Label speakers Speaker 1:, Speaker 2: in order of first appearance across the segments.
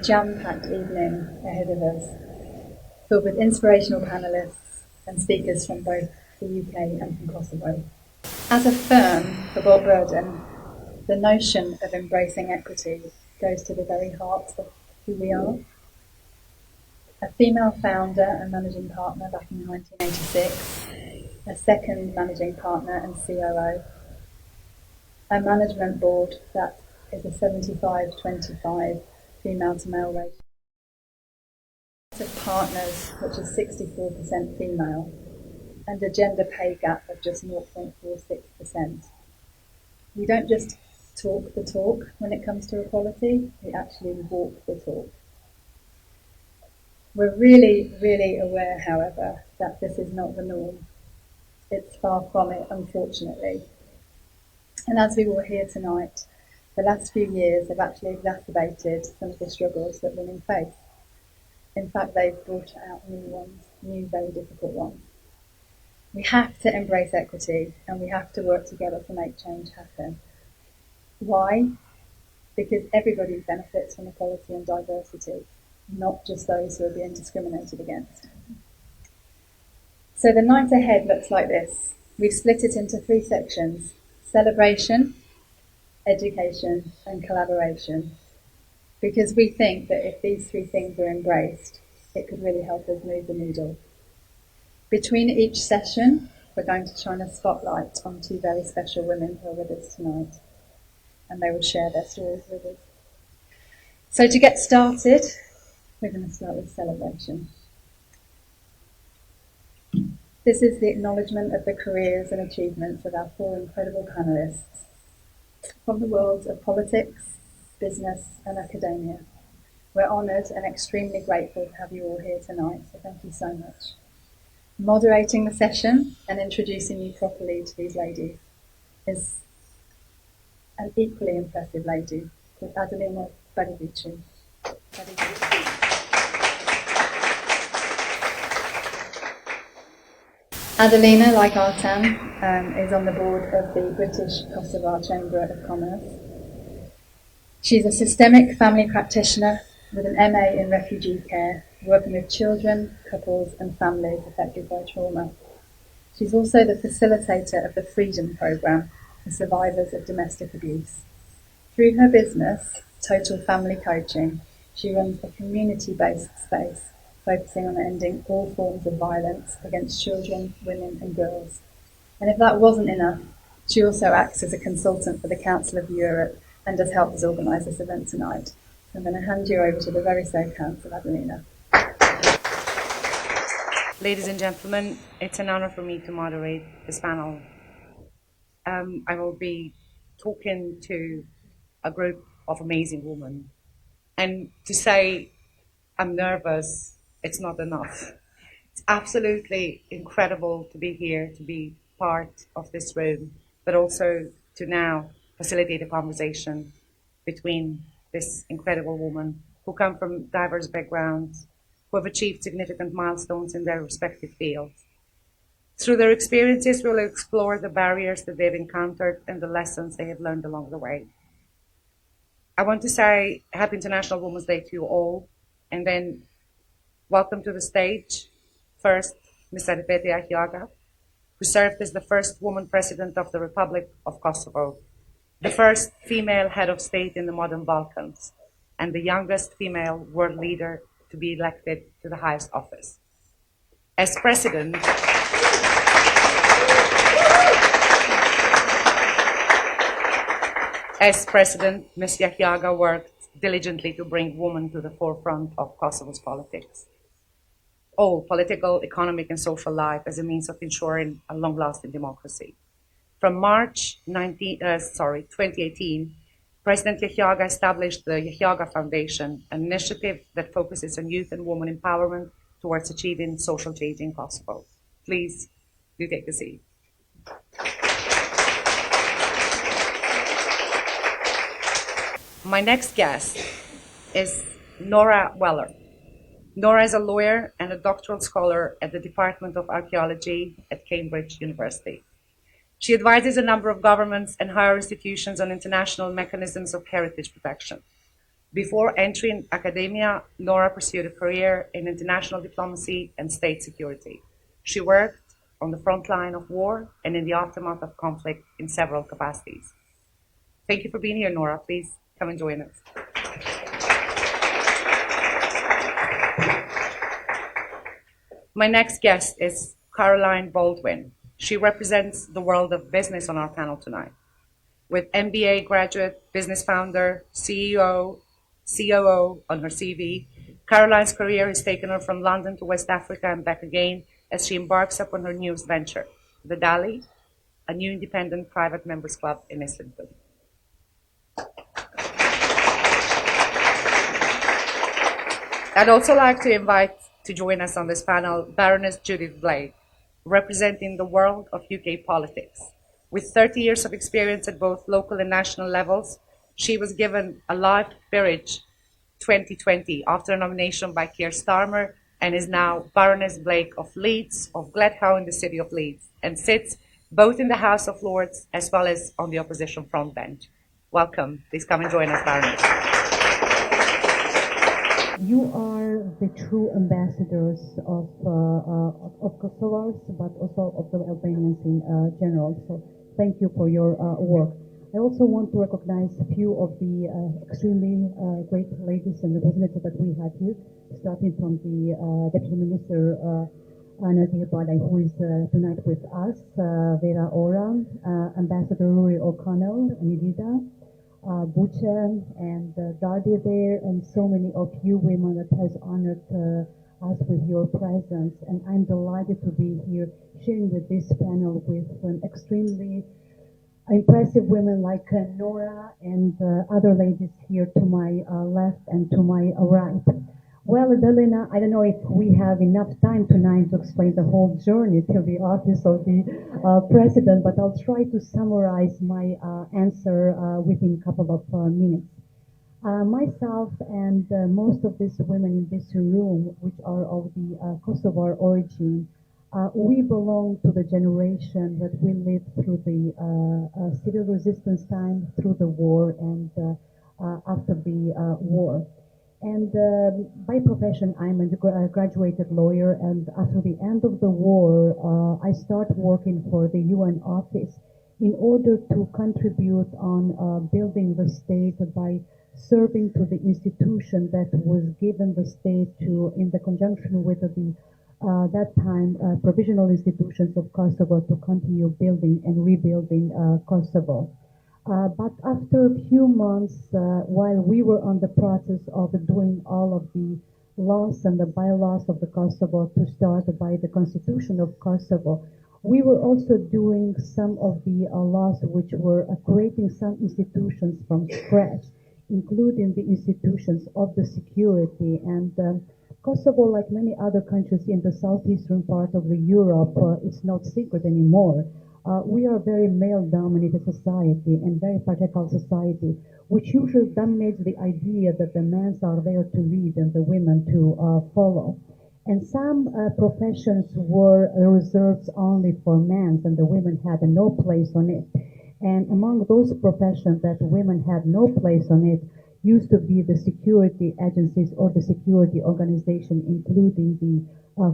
Speaker 1: jam-packed evening ahead of us, filled with inspirational panellists and speakers from both the UK and from Kosovo. As a firm for Burdon, the notion of embracing equity goes to the very heart of who we are. A female founder and managing partner back in 1986, a second managing partner and COO, a management board that is a 75-25 female to male ratio, of partners which is 64% female, and a gender pay gap of just 0.46%. We don't just talk the talk when it comes to equality, we actually walk the talk. We're really, really aware, however, that this is not the norm. It's far from it, unfortunately. And as we will hear tonight, the last few years have actually exacerbated some of the struggles that women face. In fact, they've brought out new ones, new very difficult ones. We have to embrace equity and we have to work together to make change happen. Why? Because everybody benefits from equality and diversity, not just those who are being discriminated against. So the night ahead looks like this. We've split it into 3 sections: celebration, education, and collaboration. Because we think that if these 3 things are embraced, it could really help us move the needle. Between each session, we're going to shine a spotlight on 2 very special women who are with us tonight, and they will share their stories with us. So to get started, we're going to start with celebration. This is the acknowledgement of the careers and achievements of our 4 incredible panellists from the worlds of politics, business and academia. We're honoured and extremely grateful to have you all here tonight, so thank you so much. Moderating the session and introducing you properly to these ladies is an equally impressive lady called Adelina Badivuku. Adelina, like Artan, is on the board of the British Kosovar Chamber of Commerce. She's a systemic family practitioner with an MA in refugee care, working with children, couples and families affected by trauma. She's also the facilitator of the Freedom Programme for survivors of domestic abuse. Through her business, Total Family Coaching, she runs a community-based space focusing on ending all forms of violence against children, women and girls. And if that wasn't enough, she also acts as a consultant for the Council of Europe and has helped us organise this event tonight. So I'm going to hand you over to the very safe hands of Adelina.
Speaker 2: Ladies and gentlemen, it's an honour for me to moderate this panel. I will be talking to a group of amazing women. And to say I'm nervous, it's not enough. It's absolutely incredible to be here, to be part of this room, but also to now facilitate a conversation between this incredible woman who come from diverse backgrounds, who have achieved significant milestones in their respective fields. Through their experiences, we'll explore the barriers that they've encountered and the lessons they have learned along the way. I want to say Happy International Women's Day to you all, and then welcome to the stage, first, Ms. Llabjani, who served as the first woman president of the Republic of Kosovo, the first female head of state in the modern Balkans, and the youngest female world leader to be elected to the highest office. As president, Ms. Llabjani worked diligently to bring women to the forefront of Kosovo's politics. All political, economic and social life as a means of ensuring a long-lasting democracy. From March 2018, President Llabjani established the Llabjani Foundation, an initiative that focuses on youth and women empowerment towards achieving social change in Kosovo. Please do take a seat. My next guest is Nora Weller. Nora is a lawyer and a doctoral scholar at the Department of Archaeology at Cambridge University. She advises a number of governments and higher institutions on international mechanisms of heritage protection. Before entering academia, Nora pursued a career in international diplomacy and state security. She worked on the front line of war and in the aftermath of conflict in several capacities. Thank you for being here, Nora. Please come and join us. My next guest is Caroline Baldwin. She represents the world of business on our panel tonight. With MBA graduate, business founder, CEO, COO on her CV, Caroline's career has taken her from London to West Africa and back again as she embarks upon her newest venture, the Dali, a new independent private members club in Islington. I'd also like to invite to join us on this panel Baroness Judith Blake, representing the world of UK politics. With 30 years of experience at both local and national levels, she was given a Life Peerage 2020 after a nomination by Keir Starmer and is now Baroness Blake of Leeds, of Gledhow in the city of Leeds, and sits both in the House of Lords as well as on the opposition front bench. Welcome. Please come and join us, Baroness.
Speaker 3: You are the true ambassadors of Kosovars, but also of the Albanians in general. So thank you for your work. I also want to recognize a few of the extremely great ladies and representatives that we had here, starting from the Deputy Minister Nadia Badai, who is tonight with us, Vera Ora, Ambassador Rory O'Connell, Nidida, Bucha and Dardia there, and so many of you women that has honored us with your presence. And I'm delighted to be here sharing with this panel with extremely impressive women like Nora and other ladies here to my left and to my right. Well, Adelina, I don't know if we have enough time tonight to explain the whole journey to the office of the president, but I'll try to summarize my answer within a couple of minutes. Myself and most of these women in this room, which are of the Kosovar origin, we belong to the generation that we lived through the civil resistance time, through the war, and after the war. And by profession, I'm a graduated lawyer, and after the end of the war, I started working for the UN office in order to contribute on building the state by serving to the institution that was given the state to, in the conjunction with the that time provisional institutions of Kosovo, to continue building and rebuilding Kosovo. But after a few months, while we were on the process of doing all of the laws and the bylaws of the Kosovo to start by the Constitution of Kosovo, we were also doing some of the laws which were creating some institutions from scratch, including the institutions of the security. And Kosovo, like many other countries in the southeastern part of the Europe, it's not secret anymore. We are a very male-dominated society and very patriarchal society, which usually dominates the idea that the men are there to lead and the women to follow. And some professions were reserved only for men, and the women had no place on it. And among those professions that women had no place on it used to be the security agencies or the security organization, including the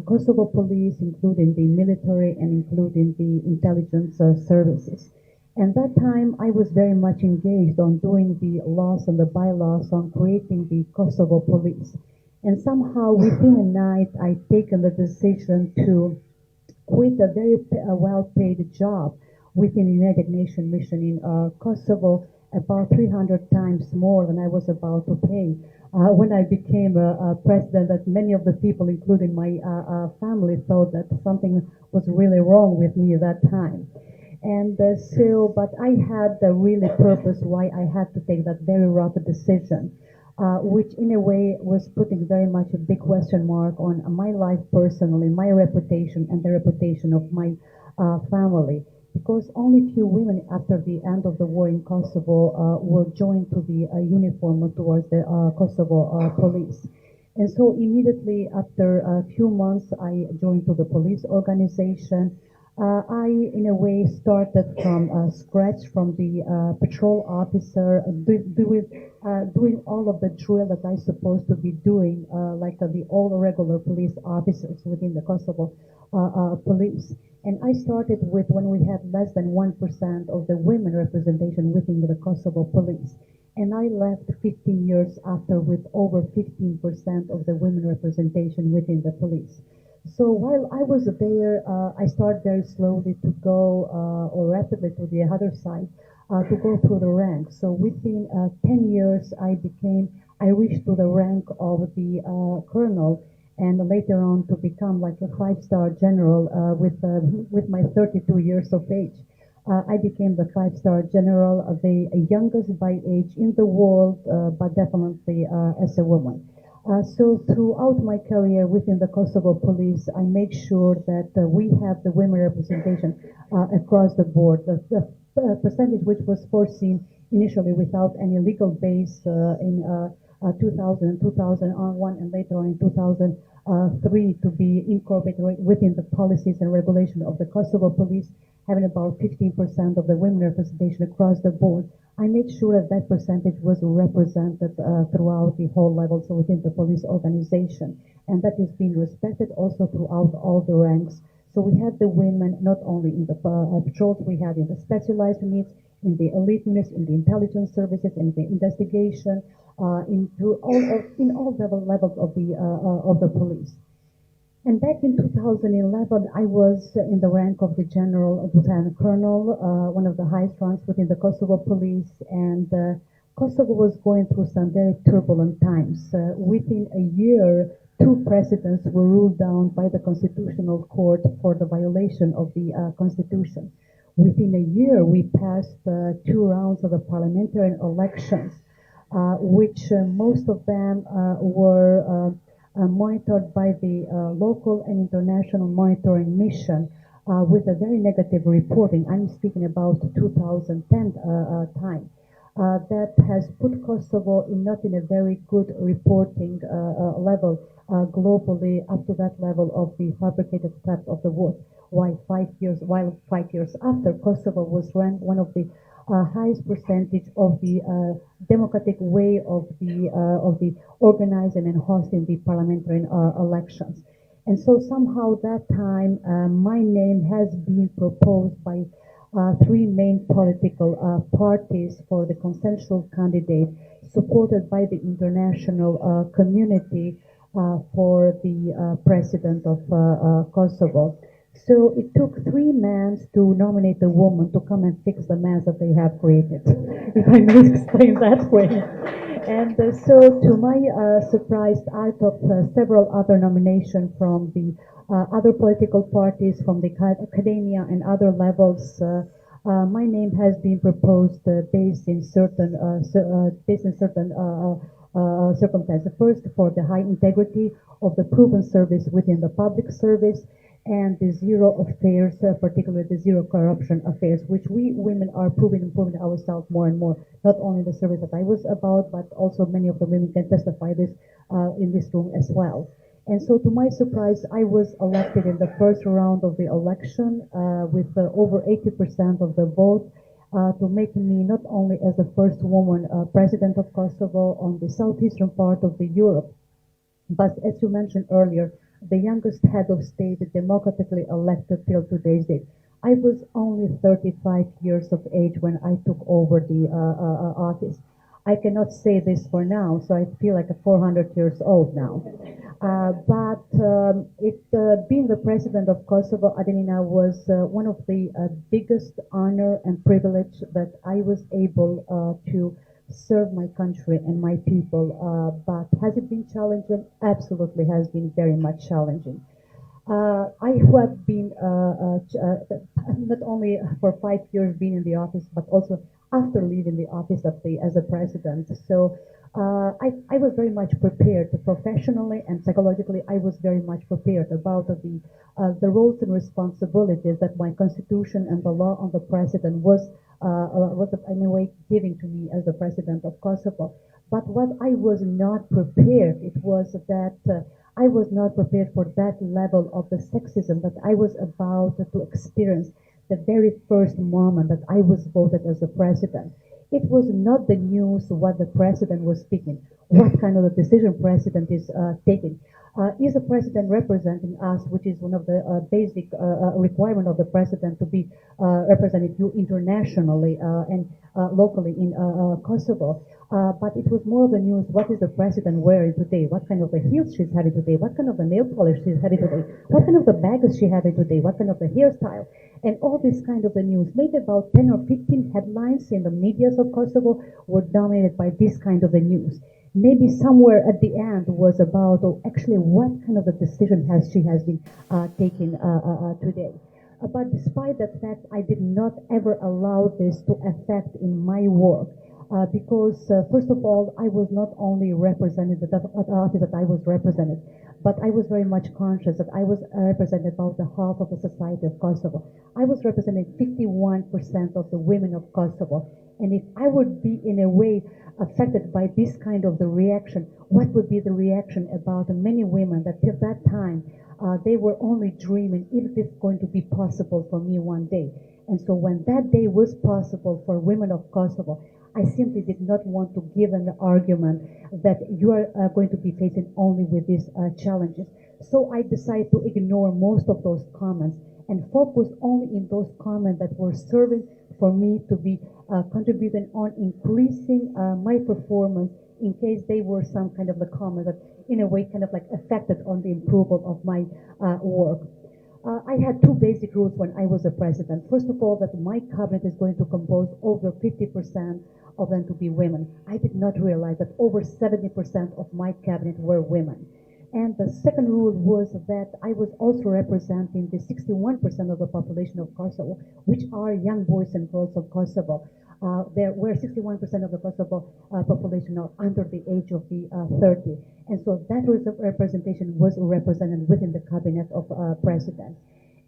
Speaker 3: Kosovo police, including the military, and including the intelligence services. And that time I was very much engaged on doing the laws and the bylaws on creating the Kosovo police. And somehow within a night I'd taken the decision to quit a very well-paid job within the United Nations mission in Kosovo, about 300 times more than I was about to pay. When I became a president, that many of the people, including my family, thought that something was really wrong with me at that time. And but I had the really purpose why I had to take that very rapid decision, which in a way was putting very much a big question mark on my life personally, my reputation, and the reputation of my family. Because only few women after the end of the war in Kosovo were joined to the uniform towards the Kosovo police. And so immediately after a few months, I joined to the police organization. I, in a way, started from scratch, from the patrol officer, doing all of the drill that I supposed to be doing, like the all regular police officers within the Kosovo police. And I started with when we had less than 1% of the women representation within the Kosovo police. And I left 15 years after with over 15% of the women representation within the police. So while I was there, I started very slowly to go, or rapidly to the other side, to go through the ranks. So within 10 years, I reached to the rank of the colonel, and later on to become like a five-star general with my 32 years of age. I became the five-star general, the youngest by age in the world, but definitely as a woman. So throughout my career within the Kosovo police, I make sure that we have the women representation across the board. The percentage which was foreseen initially without any legal base in 2000 and 2001 and later on in 2003 to be incorporated within the policies and regulation of the Kosovo police, having about 15% of the women representation across the board. I made sure that that percentage was represented throughout the whole levels within the police organization, and that is being respected also throughout all the ranks. So we had the women not only in the patrols, we had in the specialized units, in the elite units, in the intelligence services, in the investigation, in all levels of the police. And back in 2011, I was in the rank of the General Lieutenant Colonel, one of the highest ranks within the Kosovo police, and Kosovo was going through some very turbulent times. Within a year, two presidents were ruled down by the Constitutional Court for the violation of the Constitution. Within a year, we passed two rounds of the parliamentary elections, which most of them were monitored by the local and international monitoring mission with a very negative reporting. I'm speaking about 2010 time. That has put Kosovo not in a very good reporting level globally up to that level of the fabricated theft of the war. While 5 years after, Kosovo was ranked one of the highest percentage of the democratic way of the organizing and hosting the parliamentary elections. And so somehow that time my name has been proposed by three main political parties for the consensual candidate supported by the international community for the president of Kosovo. So it took 3 men to nominate a woman to come and fix the mess that they have created, if I may explain that way. And so to my surprise, out of several other nominations from the other political parties, from the academia and other levels, my name has been proposed based in certain circumstances. First, for the high integrity of the proven service within the public service, and the zero affairs, particularly the zero corruption affairs, which we women are proving ourselves more and more, not only in the service that I was about, but also many of the women can testify this in this room as well. And so to my surprise, I was elected in the first round of the election with over 80% of the vote to make me not only as the first woman president of Kosovo on the southeastern part of the Europe, but as you mentioned earlier, the youngest head of state democratically elected till today's date. I was only 35 years of age when I took over the office. I cannot say this for now, so I feel like a 400 years old now. Being the president of Kosovo, Adelina, was one of the biggest honor and privilege that I was able to serve my country and my people. But has it been challenging? Absolutely has been very much challenging. I have been not only for 5 years being in the office, but also after leaving the office as a president. So I was very much prepared professionally and psychologically. I was very much prepared about the roles and responsibilities that my constitution and the law on the president was in a way giving to me as the president of Kosovo. But what I was not prepared, it was that I was not prepared for that level of the sexism that I was about to experience the very first moment that I was voted as the president. It was not the news what the president was speaking, what kind of a decision president is taking. Is the president representing us, which is one of the basic requirement of the president to be representing you internationally and locally in Kosovo. But it was more of the news, what is the president wearing today? What kind of the heels she's having today? What kind of the nail polish she's having today? What kind of the bag is she having today? What kind of the hairstyle? And all this kind of the news, maybe about 10 or 15 headlines in the medias of Kosovo were dominated by this kind of the news. Maybe somewhere at the end was about, oh, actually, what kind of a decision she has been taking today. But despite that fact, I did not ever allow this to affect in my work. Because first of all, I was not only represented at the office that I was represented, but I was very much conscious that I was represented about the half of the society of Kosovo. I was representing 51% of the women of Kosovo. And if I would be in a way affected by this kind of the reaction, what would be the reaction about many women that till that time they were only dreaming if it's going to be possible for me one day. And so when that day was possible for women of Kosovo, I simply did not want to give an argument that you are going to be facing only with these challenges. So I decided to ignore most of those comments and focus only in those comments that were serving for me to be contributing on increasing my performance in case they were some kind of the comment that in a way kind of like affected on the improvement of my work. I had two basic rules when I was a president. First of all, that my cabinet is going to compose over 50% of them to be women. I did not realize that over 70% of my cabinet were women. And the second rule was that I was also representing the 61% of the population of Kosovo, which are young boys and girls of Kosovo. Where 61% of the Kosovo population are under the age of the 30. And so that representation was represented within the cabinet of president.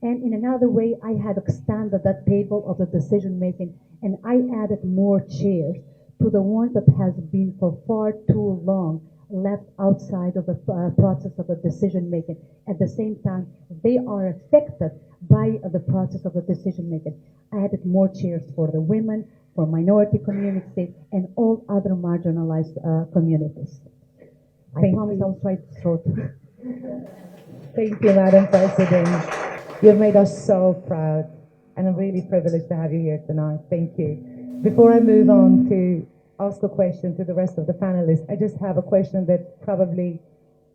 Speaker 3: And in another way, I had expanded that table of the decision making, and I added more chairs to the ones that has been for far too long left outside of the process of the decision making. At the same time, they are affected by the process of the decision making. I added more chairs for the women, for minority communities, and all other marginalized communities. I promise I'll try to short.
Speaker 4: Thank you, Madam President. You've made us so proud, and I'm really privileged to have you here tonight. Thank you. Before I move on to ask a question to the rest of the panelists, I just have a question that probably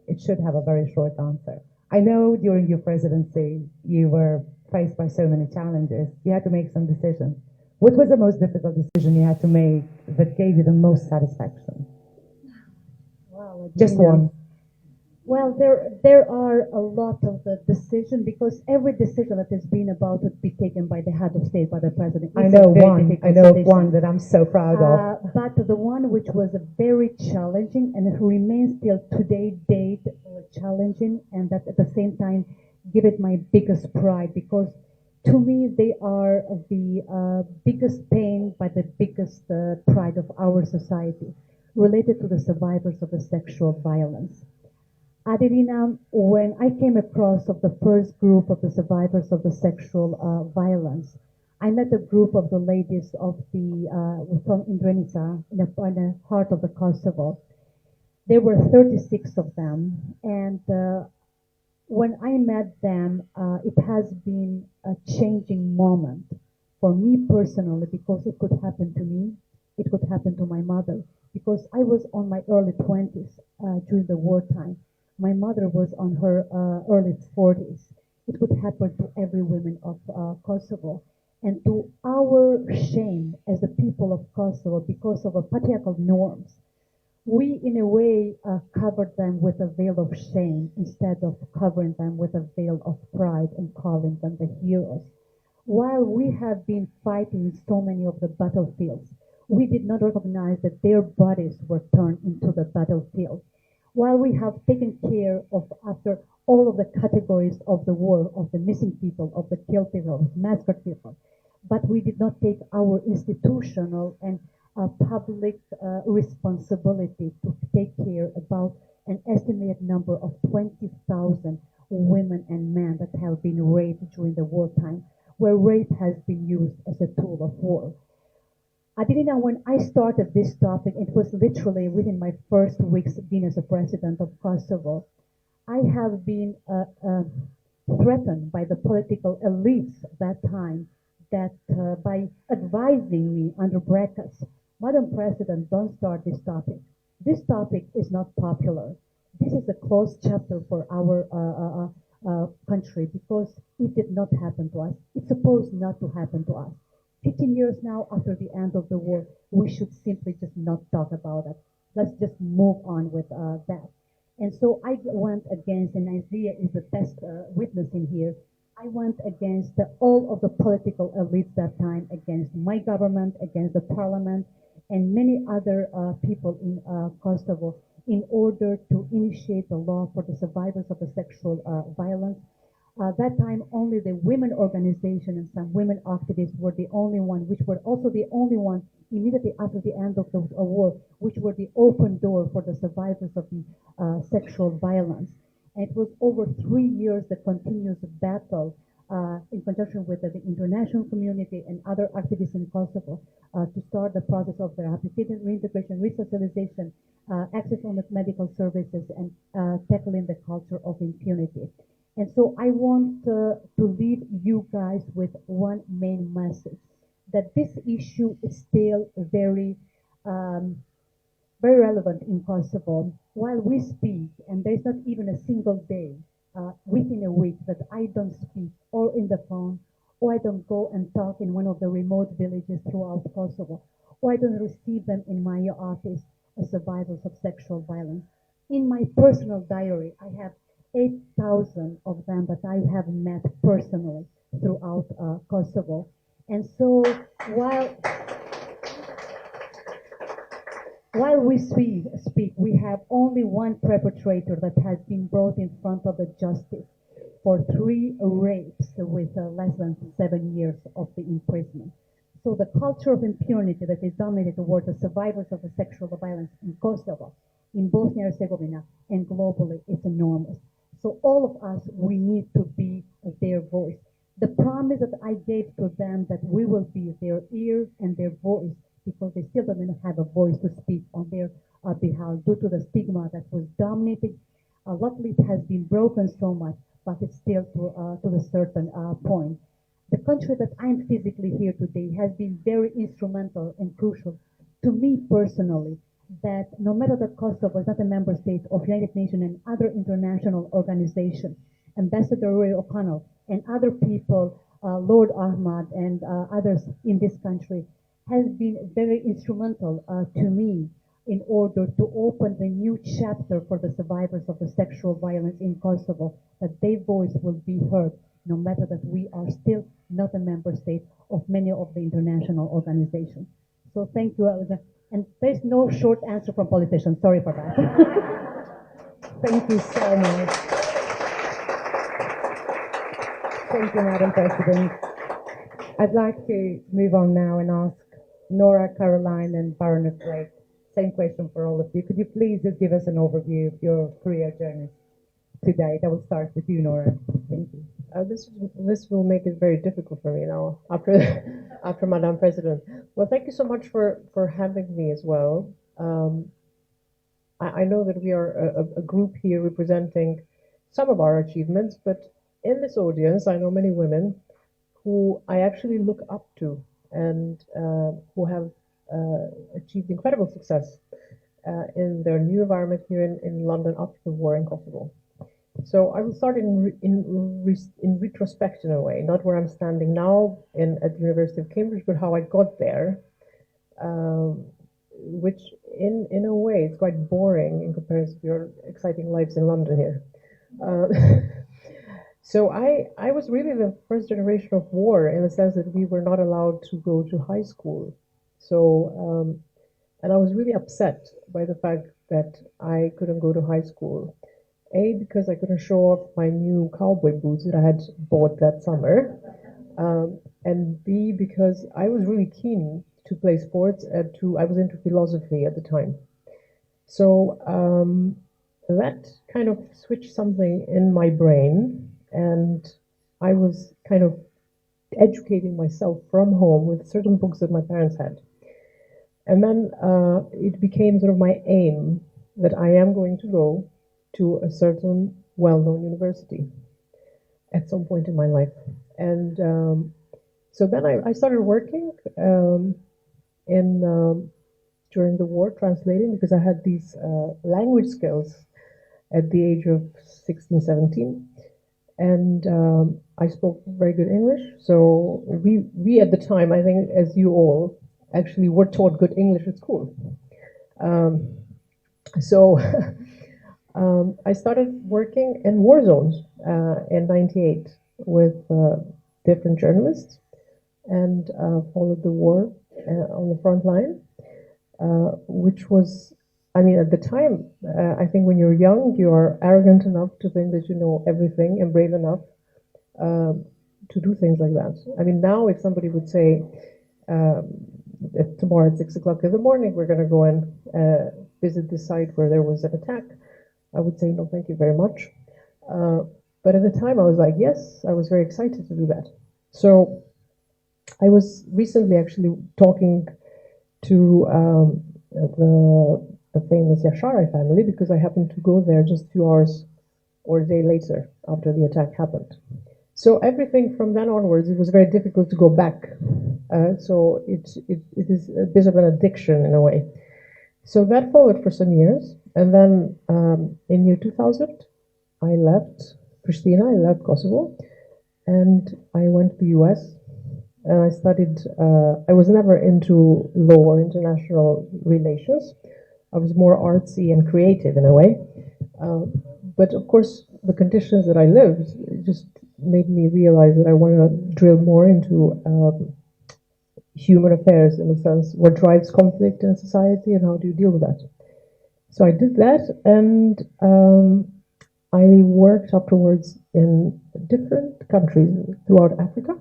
Speaker 4: it should have a very short answer. I know during your presidency, you were faced by so many challenges. You had to make some decisions. What was the most difficult decision you had to make that gave you the most satisfaction?
Speaker 3: Wow,
Speaker 4: just one.
Speaker 3: Well, there are a lot of the decision because every decision that has been about to be taken by the head of state, by the president.
Speaker 4: I know one that I'm so proud of.
Speaker 3: But the one which was very challenging and it remains till today date challenging, and that at the same time give it my biggest pride because to me they are the biggest pain but the biggest pride of our society related to the survivors of the sexual violence. Adelina, when I came across of the first group of the survivors of the sexual violence, I met a group of the ladies of the from Indrenica in the heart of the Kosovo. There were 36 of them, and when I met them, it has been a changing moment for me personally because it could happen to me, it could happen to my mother, because I was on my early 20s during the wartime. My mother was on her early 40s. It could happen to every woman of Kosovo. And to our shame as the people of Kosovo, because of patriarchal norms, we in a way covered them with a veil of shame instead of covering them with a veil of pride and calling them the heroes. While we have been fighting in so many of the battlefields, we did not recognize that their bodies were turned into the battlefield. While we have taken care of, after all of the categories of the war, of the missing people, of the killed people, of massacred people, but we did not take our institutional and public responsibility to take care about an estimated number of 20,000 women and men that have been raped during the wartime, where rape has been used as a tool of war. Adelina, when I started this topic, it was literally within my first weeks being as a president of Kosovo. I have been threatened by the political elites at that time that by advising me under brackets, Madam President, don't start this topic. This topic is not popular. This is a closed chapter for our country because it did not happen to us. It's supposed not to happen to us. 15 years now after the end of the war, we should simply just not talk about it. Let's just move on with that. And so I went against, and Isaiah is the best witness in here, I went against all of the political elites that time, against my government, against the parliament, and many other people in Kosovo in order to initiate the law for the survivors of the sexual violence. That time, only the women organization and some women activists were the only one, which were also the only one immediately after the end of the war, which were the open door for the survivors of the sexual violence. And it was over 3 years the continuous battle in conjunction with the international community and other activists in Kosovo to start the process of rehabilitation, reintegration, resocialization, access on the medical services, and tackling the culture of impunity. And so I want to leave you guys with one main message, that this issue is still very relevant in Kosovo. While we speak, and there's not even a single day within a week that I don't speak, or in the phone, or I don't go and talk in one of the remote villages throughout Kosovo, or I don't receive them in my office as survivors of sexual violence. In my personal diary, I have 8,000 of them that I have met personally throughout Kosovo. And so while we speak, we have only one perpetrator that has been brought in front of the justice for 3 rapes with less than 7 years of the imprisonment. So the culture of impunity that is dominated toward the survivors of the sexual violence in Kosovo, in Bosnia and Herzegovina, and globally is enormous. So all of us, we need to be their voice. The promise that I gave to them that we will be their ear and their voice, because they still don't have a voice to speak on their behalf due to the stigma that was dominating. Luckily, it has been broken so much, but it's still to a certain point. The country that I'm physically here today has been very instrumental and crucial to me personally, that no matter that Kosovo is not a member state of United Nations and other international organizations, Ambassador Roy O'Connell and other people, Lord Ahmad and others in this country, has been very instrumental to me in order to open the new chapter for the survivors of the sexual violence in Kosovo, that their voice will be heard, no matter that we are still not a member state of many of the international organizations. So thank you, Adelina. And there's no short answer from politicians. Sorry for that.
Speaker 4: Thank you so much. Thank you, Madam President. I'd like to move on now and ask Nora, Caroline, and Baronet Blake. Same question for all of you. Could you please just give us an overview of your career journey today? That will start with you, Nora. Thank you.
Speaker 5: This will make it very difficult for me now after Madam President. Well, thank you so much for having me as well. I know that we are a group here representing some of our achievements, but in this audience, I know many women who I actually look up to and who have achieved incredible success in their new environment here in London after the war in Kosovo. So I will start in retrospect in a way, not where I'm standing now at the University of Cambridge, but how I got there, which in a way is quite boring in comparison to your exciting lives in London here. So I was really the first generation of war in the sense that we were not allowed to go to high school. So, and I was really upset by the fact that I couldn't go to high school. A, because I couldn't show off my new cowboy boots that I had bought that summer. And B, because I was really keen to play sports and I was into philosophy at the time. So that kind of switched something in my brain, and I was kind of educating myself from home with certain books that my parents had. And then it became sort of my aim that I am going to go to a certain well-known university at some point in my life. And so then I started working during the war, translating, because I had these language skills at the age of 16, 17. And I spoke very good English. So we at the time, I think, as you all, actually were taught good English at school. So I started working in war zones in '98 with different journalists, and followed the war on the front line, which was, I mean, at the time, I think when you're young, you are arrogant enough to think that you know everything and brave enough to do things like that. I mean, now if somebody would say, tomorrow at 6 o'clock in the morning, we're going to go and visit the site where there was an attack, I would say, no, thank you very much. But at the time, I was like, yes, I was very excited to do that. So I was recently actually talking to the famous Yashari family, because I happened to go there just a few hours or a day later after the attack happened. So everything from then onwards, it was very difficult to go back. So it is a bit of an addiction in a way. So that followed for some years. And then in year 2000, I left Pristina, I left Kosovo, and I went to the US. And I studied, I was never into law or international relations. I was more artsy and creative in a way. But of course, the conditions that I lived just made me realize that I want to drill more into human affairs, in a sense, what drives conflict in society and how do you deal with that. So I did that, and I worked afterwards in different countries throughout Africa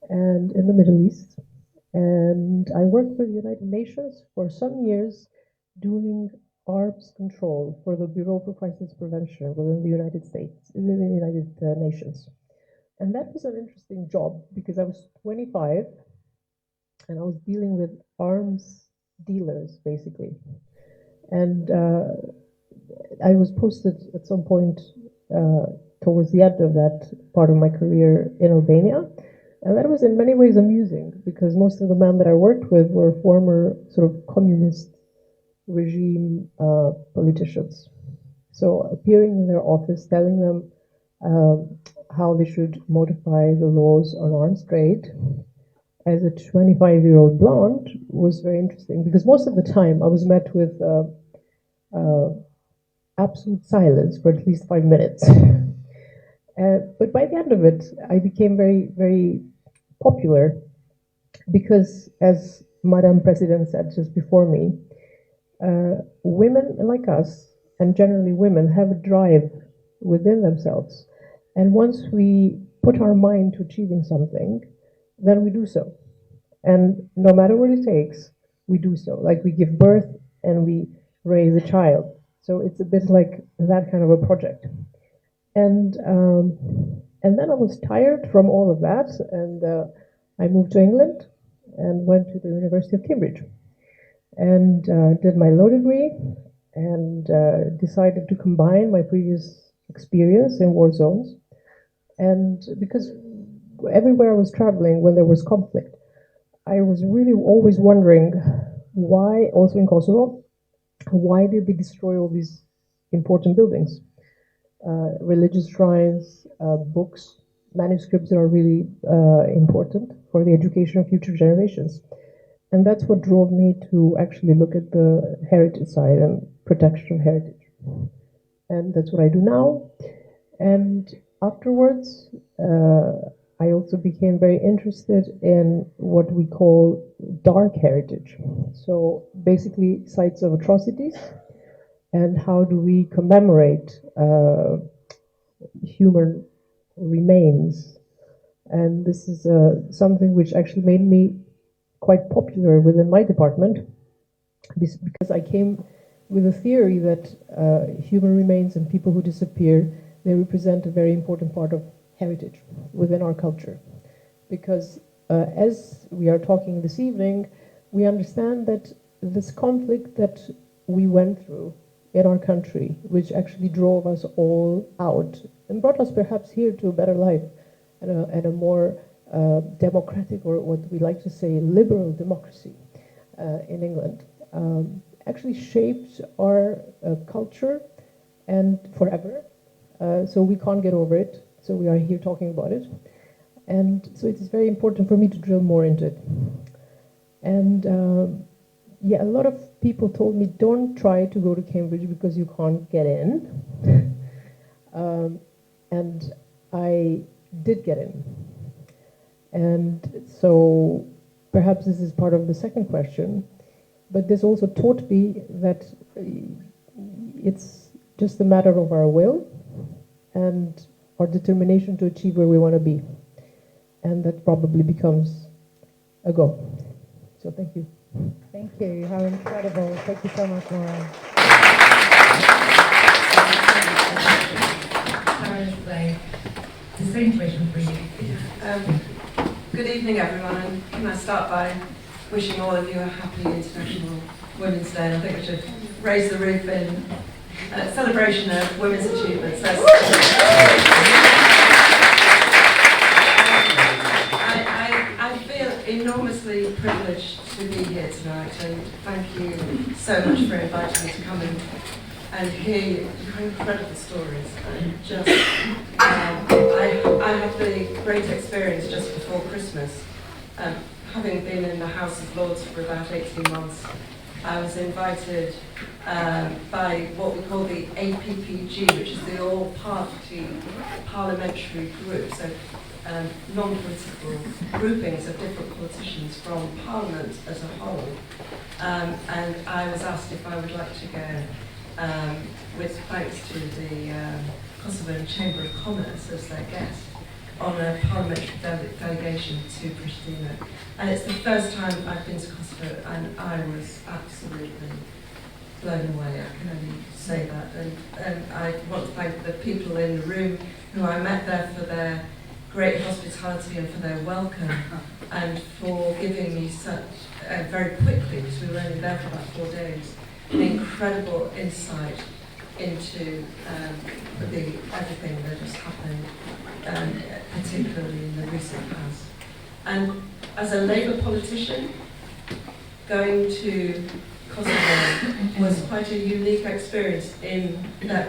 Speaker 5: and in the Middle East. And I worked for the United Nations for some years doing arms control for the Bureau for Crisis Prevention within the United States, within the United Nations. And that was an interesting job because I was 25 and I was dealing with arms dealers, basically. And I was posted at some point towards the end of that part of my career in Albania. And that was in many ways amusing because most of the men that I worked with were former sort of communist regime politicians. So appearing in their office, telling them how they should modify the laws on arms trade as a 25-year-old blonde was very interesting because most of the time I was met with absolute silence for at least 5 minutes. But by the end of it, I became very, very popular because, as Madam President said just before me, women like us, and generally women, have a drive within themselves. And once we put our mind to achieving something, then we do so. And no matter what it takes, we do so. Like we give birth and we raise a child. So it's a bit like that kind of a project. And then I was tired from all of that, and I moved to England and went to the University of Cambridge and did my law degree and decided to combine my previous experience in war zones. And because everywhere I was traveling when there was conflict, I was really always wondering why, also in Kosovo, why did they destroy all these important buildings? Religious shrines, books, manuscripts that are really important for the education of future generations. And that's what drove me to actually look at the heritage side and protection of heritage. And that's what I do now. And afterwards, I also became very interested in what we call dark heritage. So basically sites of atrocities and how do we commemorate human remains. And this is something which actually made me quite popular within my department because I came with a theory that human remains and people who disappear, they represent a very important part of heritage within our culture. Because as we are talking this evening, we understand that this conflict that we went through in our country, which actually drove us all out and brought us perhaps here to a better life and a more democratic, or what we like to say, liberal democracy in England, actually shaped our culture and forever. So we can't get over it. So we are here talking about it. And so it is very important for me to drill more into it. And yeah, a lot of people told me, don't try to go to Cambridge because you can't get in. And I did get in. And so perhaps this is part of the second question, but this also taught me that it's just a matter of our will and our determination to achieve where we want to be. And that probably becomes a goal. So thank you.
Speaker 4: Thank you. How incredible. Thank you so much, Laura.
Speaker 6: The same question for you. Good evening, everyone, and can I start by wishing all of you a happy International Women's Day. And I think we should raise the roof in celebration of women's achievements. I feel enormously privileged to be here tonight, and thank you so much for inviting me to come and hear your incredible stories. And just, I had the great experience just before Christmas, having been in the House of Lords for about 18 months. I was invited by what we call the APPG, which is the All-Party Parliamentary Group, so non-political groupings of different politicians from Parliament as a whole. And I was asked if I would like to go, with thanks to the Kosovar Chamber of Commerce as their guest, on a parliamentary delegation to Pristina. And it's the first time I've been to Kosovo, and I was absolutely blown away. I can only say that. And I want to thank the people in the room who I met there for their great hospitality and for their welcome, and for giving me such, very quickly, because we were only there for about 4 days, an incredible insight into everything that has happened, particularly in the recent past. And as a Labour politician, going to Kosovo was quite a unique experience in that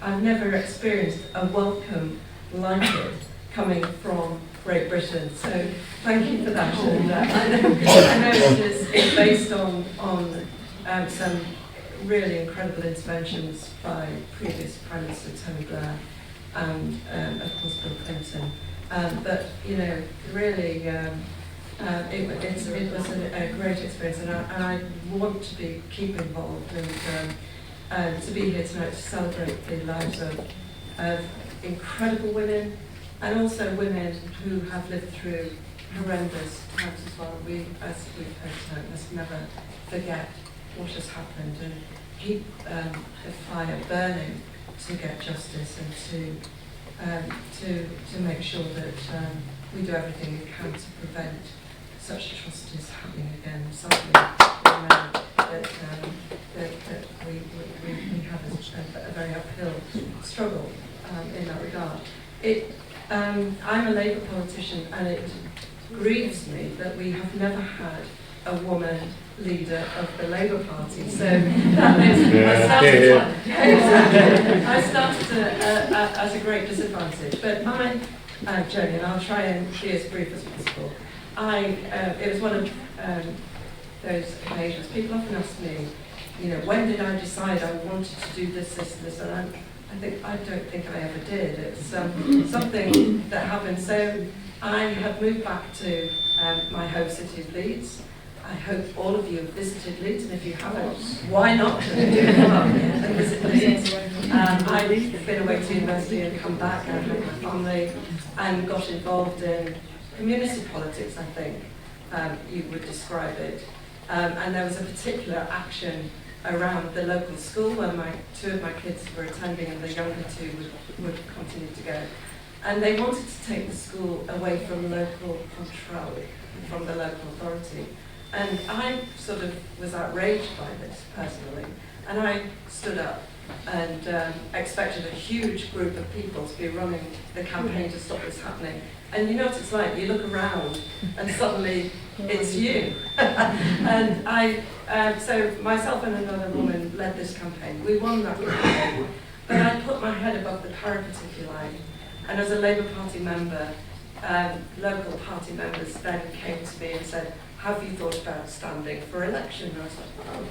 Speaker 6: I've never experienced a welcome like it coming from Great Britain. So thank you for that. And I know it's based on some really incredible interventions by previous Prime Minister Tony Blair and of course Bill Clinton. But you know, really, it was a great experience, and I want to keep involved and to be here tonight to celebrate the lives of incredible women, and also women who have lived through horrendous times as well. We, as we've heard tonight, must never forget what has happened and keep the fire burning to get justice and to make sure that we do everything we can to prevent such atrocities happening again. Sadly, that we have a very uphill struggle in that regard. I'm a Labour politician, and it grieves me that we have never had a woman leader of the Labour Party. So that is, I started at a great disadvantage. But my journey, and I'll try and be as brief as possible. It was one of those occasions. People often ask me, you know, when did I decide I wanted to do this, and I don't think I ever did. It's something that happened. So I have moved back to my home city of Leeds. I hope all of you have visited Leeds, and if you haven't, why not? Come up and visit Leeds. I've been away to university and come back, and met my family, and got involved in community politics, I think you would describe it. And there was a particular action around the local school where two of my kids were attending and the younger two would continue to go. And they wanted to take the school away from local control, from the local authority. And I sort of was outraged by this personally. And I stood up and expected a huge group of people to be running the campaign to stop this happening. And you know what it's like, you look around and suddenly it's you. And so myself and another woman led this campaign. We won that campaign, but I put my head above the parapet, if you like. And as a Labour Party member, local party members then came to me and said, have you thought about standing for election? And I was like, oh,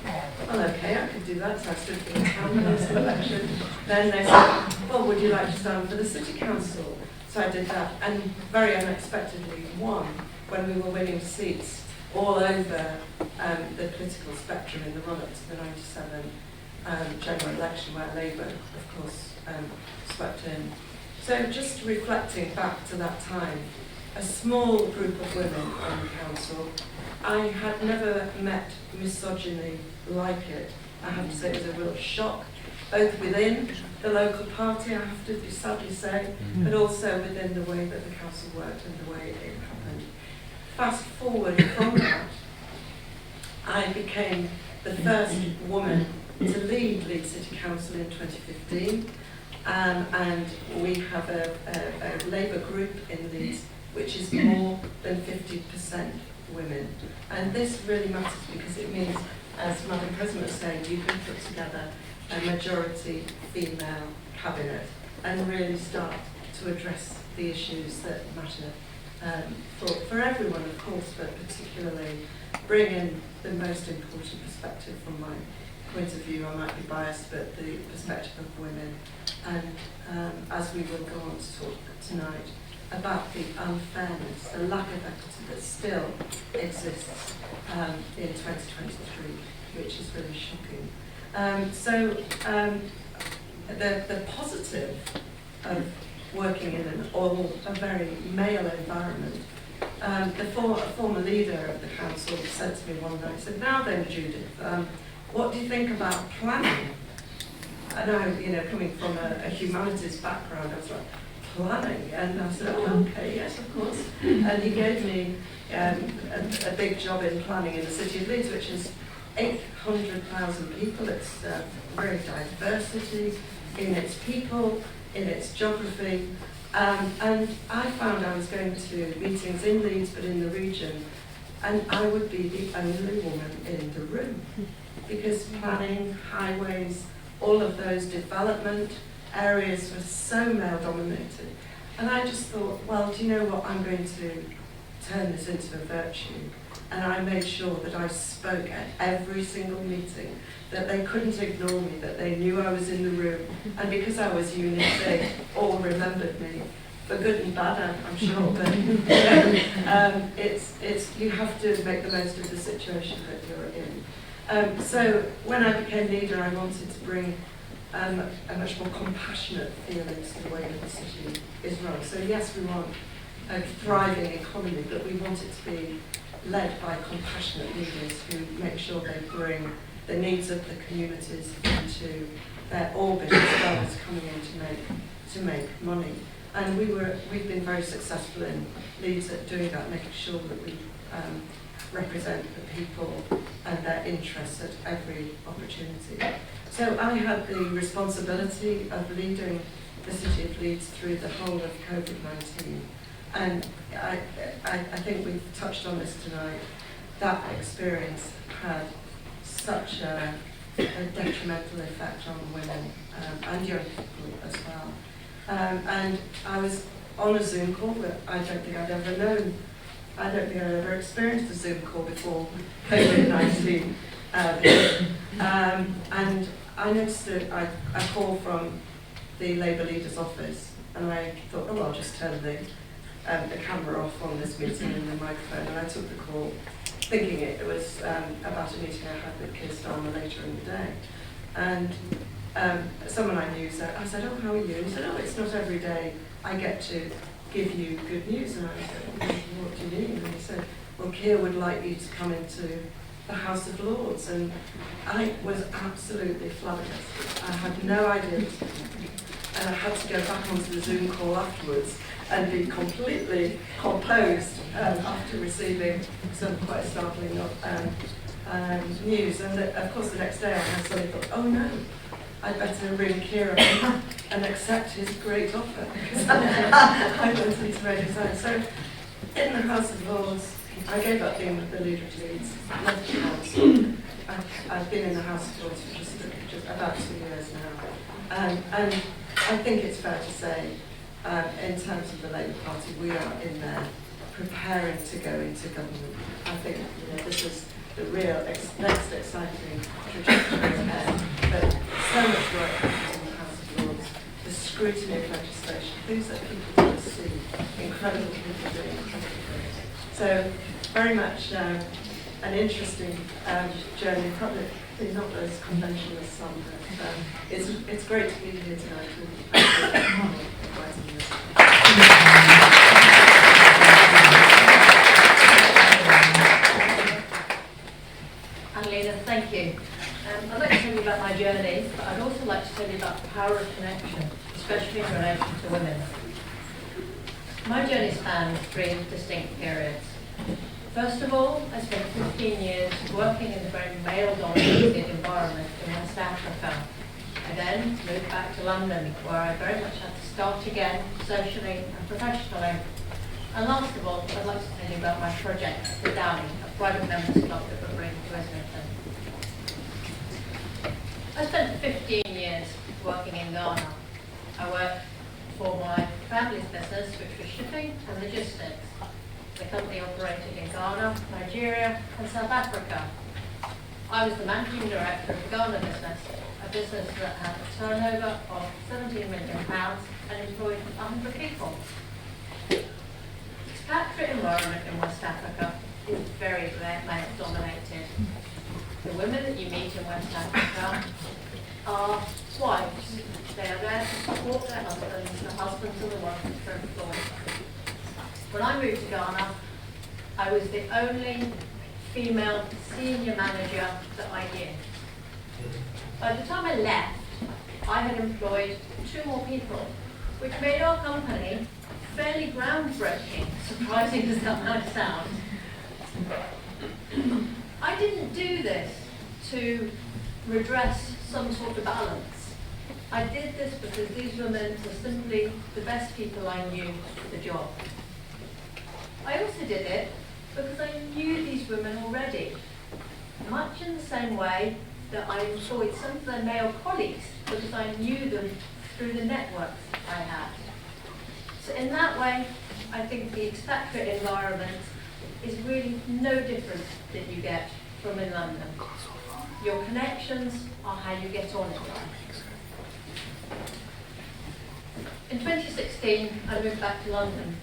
Speaker 6: well, okay, I could do that. So I stood for the town council election. Then they said, well, would you like to stand for the city council? So I did that, and very unexpectedly won when we were winning seats all over the political spectrum in the run-up to the 97 general election, where Labour, of course, swept in. So just reflecting back to that time, a small group of women on the council, I had never met misogyny like it. I have to say it was a real shock, both within the local party, I have to sadly say, but also within the way that the council worked and the way it happened. Fast forward from that, I became the first woman to lead Leeds City Council in 2015, and we have a Labour group in Leeds which is more than 50% women. And this really matters because it means, as Madam President was saying, you can put together a majority female cabinet and really start to address the issues that matter for everyone, of course, but particularly bring in the most important perspective from my point of view. I might be biased, but the perspective of women. And as we will go on to talk tonight, about the unfairness, the lack of equity that still exists in 2023, which is really shocking. The positive of working in a very male environment, the former leader of the council said to me one night, said, now then, Judith, what do you think about planning? And I, coming from a humanities background, I was like, planning? And I said, oh, okay, yes, of course. And he gave me a big job in planning in the city of Leeds, which is 800,000 people. It's very diversity in its people, in its geography. And I found I was going to meetings in Leeds, but in the region, and I would be the only woman in the room. Because planning, highways, all of those development areas were so male-dominated. And I just thought, well, do you know what, I'm going to turn this into a virtue. And I made sure that I spoke at every single meeting, that they couldn't ignore me, that they knew I was in the room. And because I was unique, they all remembered me, for good and bad, I'm sure. But you have to make the most of the situation that you're in. So when I became leader, I wanted to bring a much more compassionate feeling to the way that the city is run. So yes, we want a thriving economy, but we want it to be led by compassionate leaders who make sure they bring the needs of the communities into their orbit as well as coming in to make money. And we've been very successful in Leeds at doing that, making sure that we represent the people and their interests at every opportunity. So I had the responsibility of leading the City of Leeds through the whole of COVID-19. And I think we've touched on this tonight. That experience had such a detrimental effect on women and young people as well. And I was on a Zoom call that I don't think I'd ever experienced a Zoom call before COVID-19. And I noticed a call from the Labour leader's office, and I thought, oh, I'll just turn the camera off on this meeting and the microphone, and I took the call thinking it was about a meeting I had with Keir Starmer later in the day. And someone I knew said, I said, oh, how are you? And he said, oh, it's not every day I get to give you good news. And I said, what do you mean? And he said, well, Keir would like you to come into the House of Lords, and I was absolutely flabbergasted. I had no idea what to do. And I had to go back onto the Zoom call afterwards and be completely composed after receiving some quite startling news. And of course the next day I had suddenly thought, oh no, I'd better ring Kieran and accept his great offer, because I wanted to radio science. So in the House of Lords, I gave up being the leader of Leeds, left the council. I've been in the House of Lords for just about 2 years now. And I think it's fair to say, in terms of the Labour Party, we are in there preparing to go into government. I think this is the real next exciting trajectory ahead. But so much work happens in the House of Lords, the scrutiny of legislation, things that people don't see, incredible people doing incredible things. So very much an interesting journey, probably not as conventional as some, but it's great to be here tonight. Thank you for inviting us.
Speaker 7: Adelina, thank you. I'd like to tell you about my journey, but I'd also like to tell you about the power of connection, especially in relation to women. My journey spanned 3 distinct periods. First of all, I spent 15 years working in a very male-dominated environment in West Africa. I then moved back to London, where I very much had to start again, socially and professionally. And last of all, I'd like to tell you about my project, Llabjani, a private members club that we're bringing to Islington. I spent 15 years working in Ghana. I worked for my family's business, which was shipping and logistics. The company operated in Ghana, Nigeria, and South Africa. I was the managing director of the Ghana business, a business that had a turnover of £17 million and employed 100 people. The expatriate environment in West Africa is very male-dominated. The women that you meet in West Africa are wives. They are there to support their husbands. The husbands are the ones that are employed. When I moved to Ghana, I was the only female senior manager that I knew. By the time I left, I had employed 2 more people, which made our company fairly groundbreaking, surprising as that might sound. I didn't do this to redress some sort of balance. I did this because these women were simply the best people I knew for the job. I also did it because I knew these women already, much in the same way that I employed some of their male colleagues because I knew them through the networks I had. So in that way, I think the expatriate environment is really no different than you get from in London. Your connections are how you get on in life. In 2016, I moved back to London.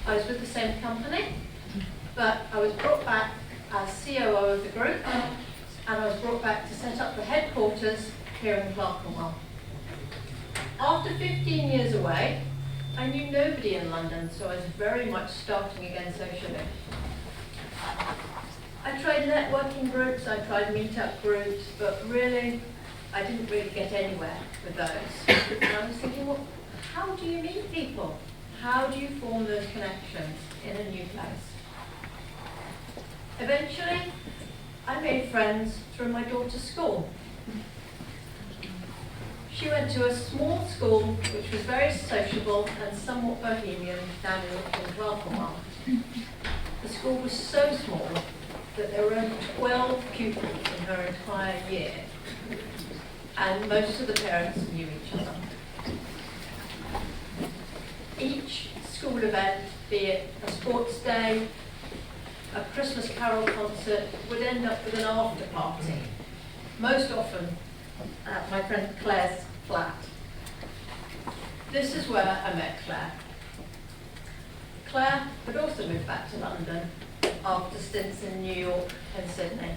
Speaker 7: I was with the same company, but I was brought back as COO of the group, and I was brought back to set up the headquarters here in Clerkenwell. After 15 years away, I knew nobody in London, so I was very much starting again socially. I tried networking groups, I tried meet-up groups, but really, I didn't really get anywhere with those. And I was thinking, well, how do you meet people? How do you form those connections in a new place? Eventually, I made friends through my daughter's school. She went to a small school which was very sociable and somewhat bohemian down in Clerkenwell. The school was so small that there were only 12 pupils in her entire year, and most of the parents knew each other. Each school event, be it a sports day, a Christmas carol concert, would end up with an after party. Most often at my friend Claire's flat. This is where I met Claire. Claire had also moved back to London after stints in New York and Sydney.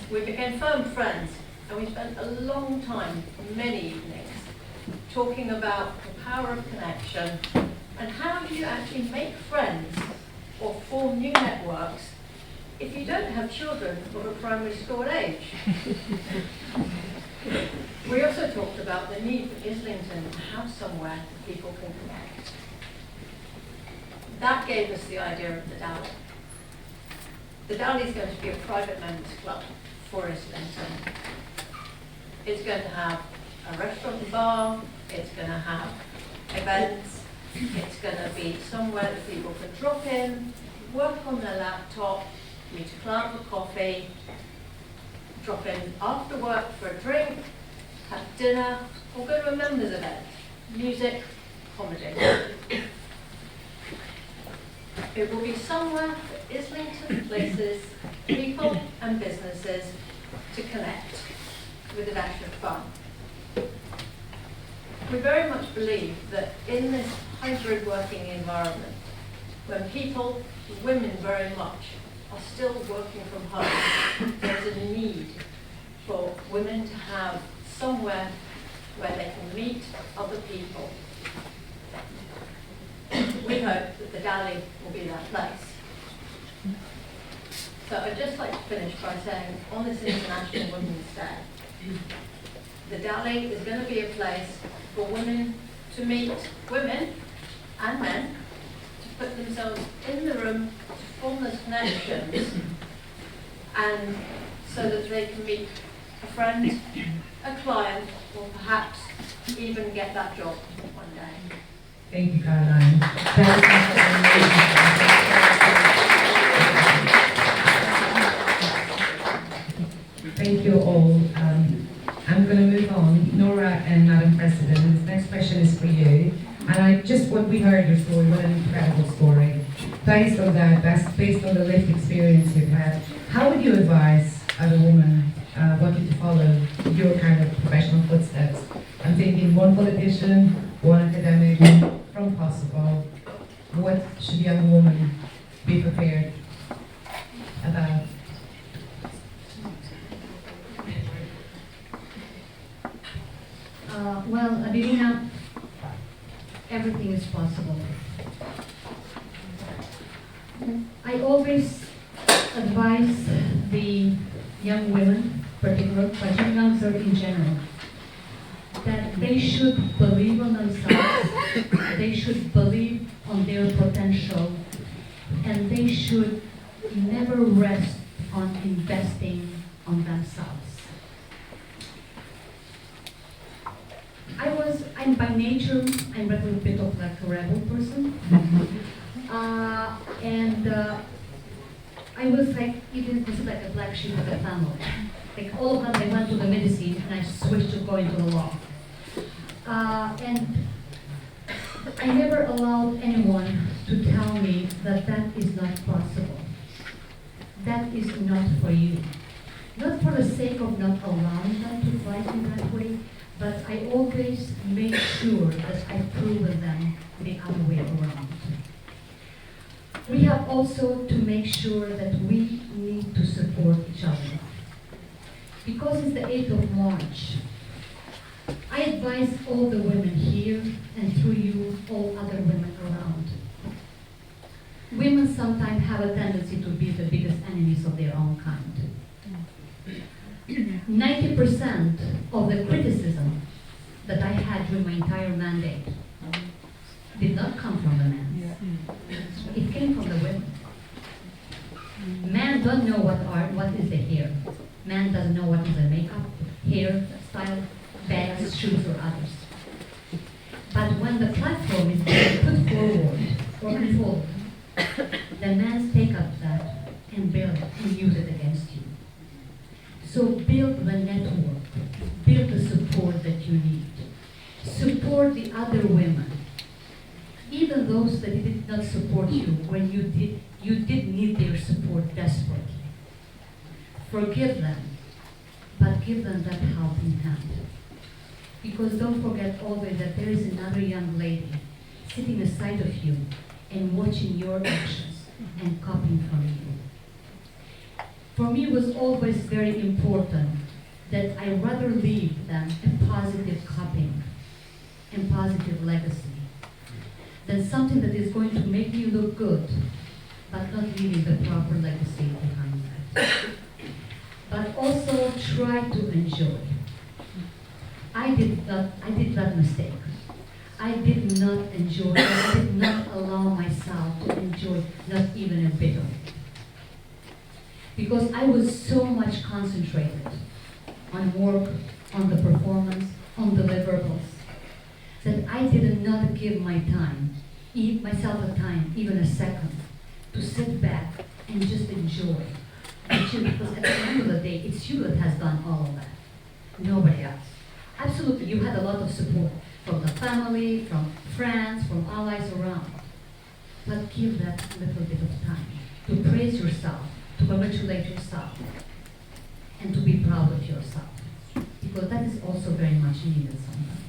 Speaker 7: We became firm friends, and we spent a long time, many evenings, talking about the power of connection and how do you actually make friends or form new networks if you don't have children of a primary school age. We also talked about the need for Islington to have somewhere people can connect. That gave us the idea of the Dally. The Dally is going to be a private members club for Islington. It's going to have a restaurant and bar, it's going to have events, it's going to be somewhere that people can drop in, work on their laptop, meet a client for coffee, drop in after work for a drink, have dinner, or go to a members event, music, comedy. It will be somewhere for Islington places, people and businesses to connect with a dash of fun. We very much believe that in this hybrid working environment, when people, women very much, are still working from home, there's a need for women to have somewhere where they can meet other people. We hope that the Dally will be that place. So I'd just like to finish by saying, on this International Women's Day, the Dally is going to be a place for women to meet women and men, to put themselves in the room, to form those connections, and so that they can meet a friend, a client, or perhaps even get that job one day.
Speaker 4: Thank you, Caroline. Thank you all. I'm going to move on. Nora and Madam President, this next question is for you. And we heard your story, what an incredible story. Based on that, based on the lived experience you've had, how would you advise other women wanting to follow your kind of professional footsteps? I'm thinking one politician, one academic, from Kosovo. What should young women be prepared about?
Speaker 3: Well, Adelina, everything is possible. I always advise the young women, particularly, but young girls in general, that they should believe on themselves, they should believe on their potential, and they should never rest on investing on themselves. I'm by nature, I'm a little bit of like a rebel person. I was like, this is like a black sheep of the family. Like all of them, I went to the medicine and I switched to going to the law. And I never allowed anyone to tell me that that is not possible. That is not for you. Not for the sake of not allowing them to fight in that way, but I always make sure that I've proven them the other way around. We have also to make sure that we need to support each other. Because it's the 8th of March, I advise all the women here and through you, all other women around. Women sometimes have a tendency to be the biggest enemies of their own kind. 90% of the criticism that I had during my entire mandate did not come from the men. It came from the women. Men don't know what is the hair. Man doesn't know what is the makeup, hair, style, bags, shoes, or others. But when the platform is being put forward or unfolded, the men take up that and build and use it against you. So build the network, build the support that you need. Support the other women. Even those that did not support you when you did need their support desperately. Forgive them, but give them that helping hand. Because don't forget always that there is another young lady sitting aside of you and watching your actions and copying from you. For me, it was always very important that I rather leave them a positive copying and positive legacy than something that is going to make you look good, but not leaving the proper legacy behind. but also try to enjoy. I did that mistake. I did not enjoy, I did not allow myself to enjoy not even a bit of it. Because I was so much concentrated on work, on the performance, on deliverables, that I did not give myself a time, even a second, to sit back and just enjoy. Because at the end of the day, it's you that has done all of that, nobody else. Absolutely, you had a lot of support from the family, from friends, from allies around. But give that little bit of time to praise yourself, to congratulate yourself, and to be proud of yourself. Because that is also very much needed sometimes.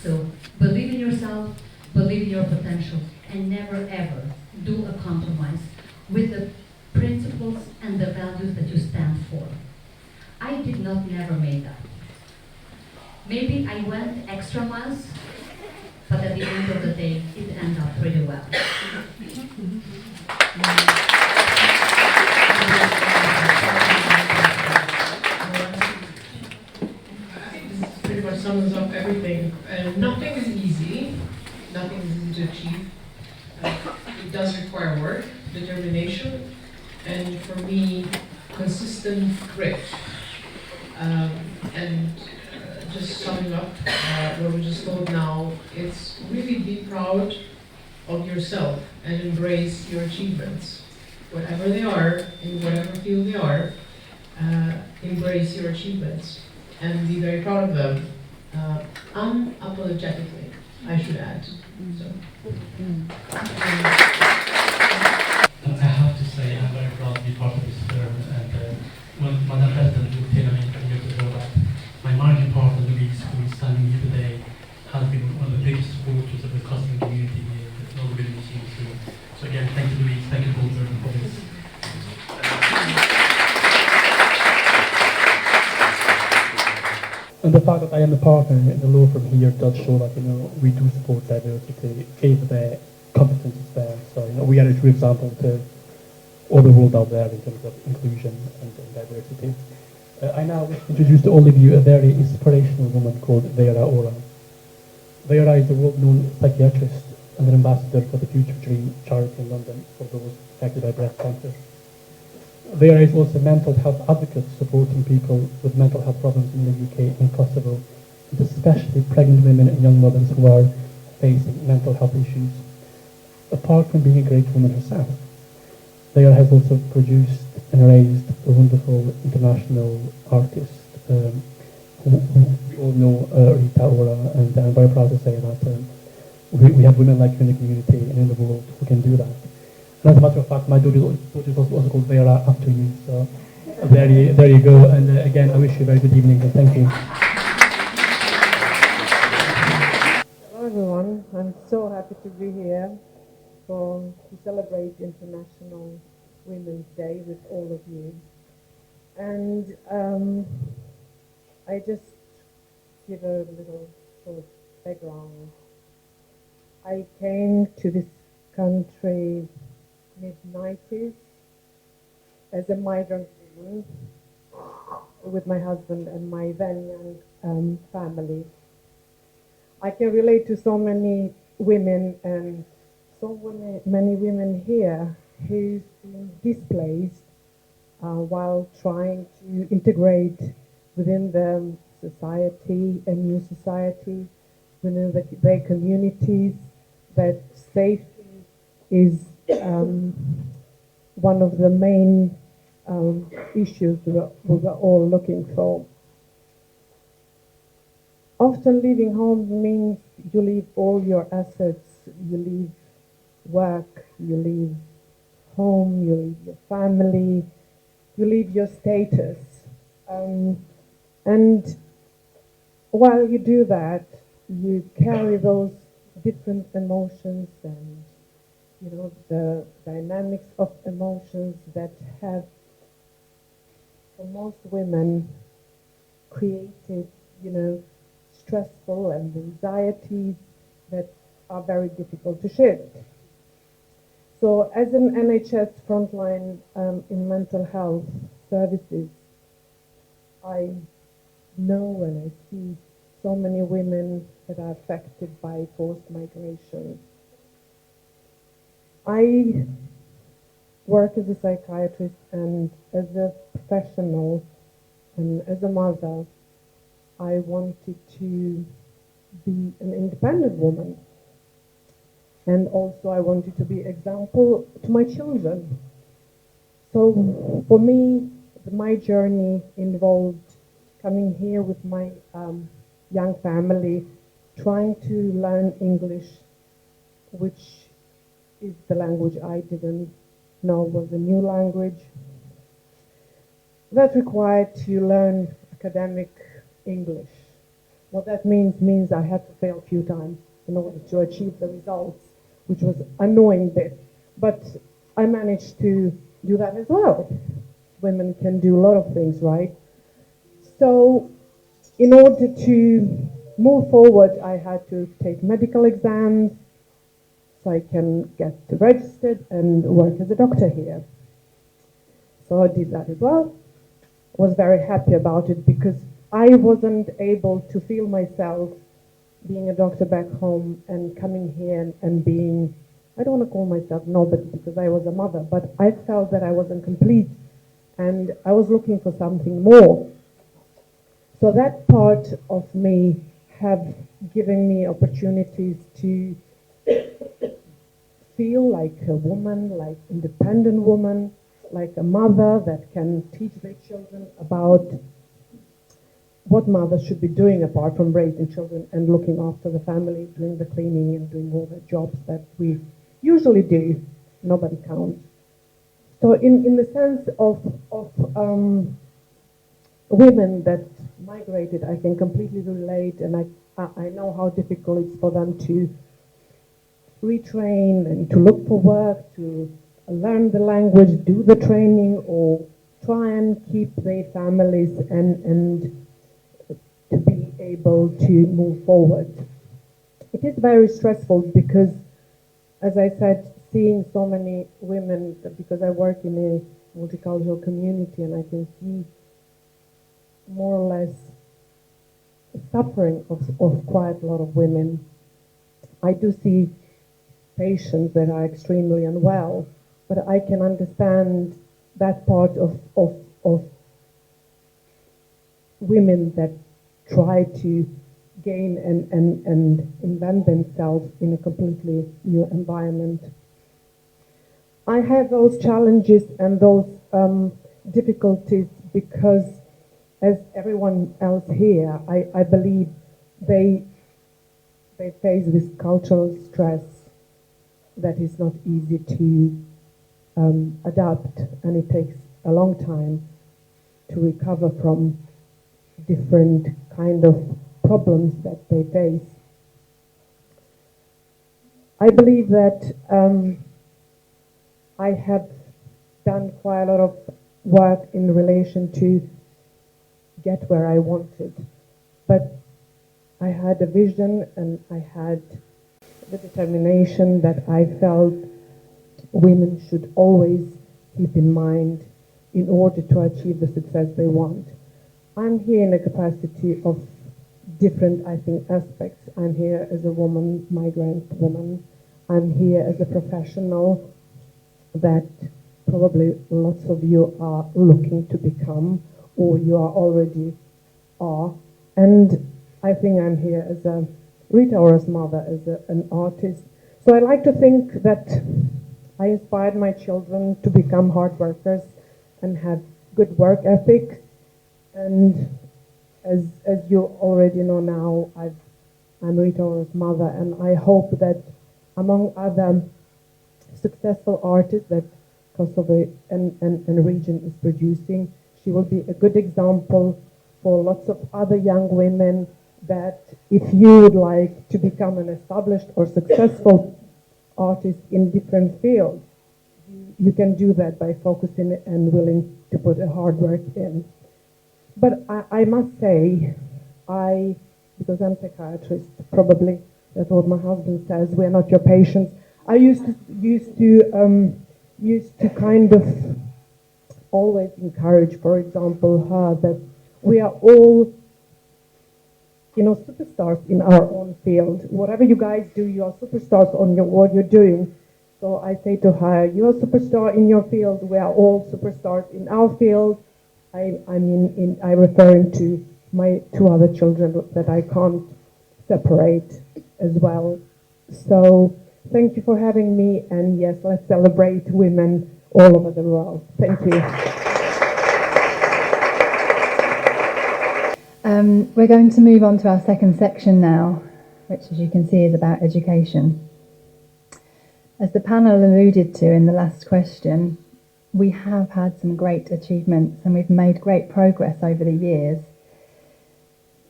Speaker 3: So believe in yourself, believe in your potential, and never ever do a compromise with the principles and the values that you stand for. I did not never make that. Maybe I went extra miles, but at the end of the day, it ended up pretty well.
Speaker 5: This pretty much sums up everything. Nothing is easy. Nothing is easy to achieve. It does require work, determination, and for me, consistent grit. Just summing up what we just told now, it's really be proud of yourself and embrace your achievements. Whatever they are, in whatever field they are, embrace your achievements and be very proud of them, unapologetically, I should add. So.
Speaker 8: I have to say I'm very proud to be part of this firm, and when Madam President looked in at me years ago that my managing partner Louise, who is standing here today, has been one of the biggest supporters of the Kosovar community here at all the building machines. So again, thank you Louise, thank you both for this. And the fact that I am a partner in the law firm here does show that, we do support diversity if the competence is there. So, we are a true example to all the world out there in terms of inclusion and diversity. I now wish to introduce to all of you a very inspirational woman called Vera Ora. Vera is a world-known psychiatrist and an ambassador for the Future Dream charity in London for those affected by breast cancer. Vera is also a mental health advocate supporting people with mental health problems in the UK and Kosovo, and especially pregnant women and young mothers who are facing mental health issues. Apart from being a great woman herself, Vera has also produced and raised a wonderful international artist who we all know, Rita Ora, and I'm very proud to say that we have women like you in the community and in the world who can do that. And as a matter of fact, my daughter is also called Vera after you, so there you go. And again, I wish you a very good evening and thank you.
Speaker 5: Hello everyone, I'm so happy to be here to celebrate International Women's Day with all of you. And I just give a little sort of background. I came to this country mid-90s as a migrant woman with my husband and my then young family. I can relate to so many women and so many women here who've been displaced while trying to integrate within the society, a new society, within their communities, that safety is one of the main issues we are all looking for. Often leaving home means you leave all your assets, you leave work, you leave home, you leave your family, you leave your status. And while you do that, you carry those different emotions and the dynamics of emotions that have, for most women, created, stressful and anxieties that are very difficult to shift. So as an NHS frontline in mental health services, I know and I see so many women that are affected by forced migration. I work as a psychiatrist and as a professional and as a mother, I wanted to be an independent woman. And also I wanted to be example to my children. So for me, my journey involved coming here with my young family, trying to learn English, which is the language I didn't know was a new language. That required to learn academic English. What that means I had to fail a few times in order to achieve the results, which was annoying bit. But I managed to do that as well. Women can do a lot of things, right? So in order to move forward, I had to take medical exams so I can get registered and work as a doctor here. So I did that as well. Was very happy about it because I wasn't able to feel myself being a doctor back home and coming here and being, I don't want to call myself nobody because I was a mother, but I felt that I wasn't complete and I was looking for something more. So that part of me have given me opportunities to feel like a woman, like independent woman, like a mother that can teach their children about what mothers should be doing apart from raising children and looking after the family, doing the cleaning and doing all the jobs that we usually do. Nobody counts. So in the sense of women that migrated, I can completely relate, and I know how difficult it's for them to retrain and to look for work, to learn the language, do the training, or try and keep their families and to be able to move forward. It is very stressful because, as I said, seeing so many women, because I work in a multicultural community and I can see more or less suffering of quite a lot of women. I do see patients that are extremely unwell, but I can understand that part of women that try to gain and invent themselves in a completely new environment. I have those challenges and those difficulties because, as everyone else here, I believe they face this cultural stress that is not easy to adapt, and it takes a long time to recover from different kind of problems that they face. I believe that I have done quite a lot of work in relation to get where I wanted, but I had a vision and I had the determination that I felt women should always keep in mind in order to achieve the success they want. I'm here in a capacity of different, I think, aspects. I'm here as a woman, migrant woman. I'm here as a professional that probably lots of you are looking to become, or you are already are. And I think I'm here as a Rita or as mother, as an artist. So I like to think that I inspired my children to become hard workers and have good work ethics. And as you already know now, I'm Rita Ora's mother, and I hope that among other successful artists that Kosovo and region is producing, she will be a good example for lots of other young women that if you would like to become an established or successful artist in different fields, you can do that by focusing and willing to put a hard work in. But I must say, because I'm a psychiatrist, probably that's what my husband says, we're not your patients. I used to kind of always encourage, for example, her that we are all, superstars in our own field. Whatever you guys do, you are superstars on what you're doing. So I say to her, you're a superstar in your field. We are all superstars in our field. I'm referring to my two other children that I can't separate as well. So thank you for having me, and yes, let's celebrate women all over the world. Thank you.
Speaker 1: We're going to move on to our second section now, which, as you can see, is about education. As the panel alluded to in the last question, we have had some great achievements and we've made great progress over the years.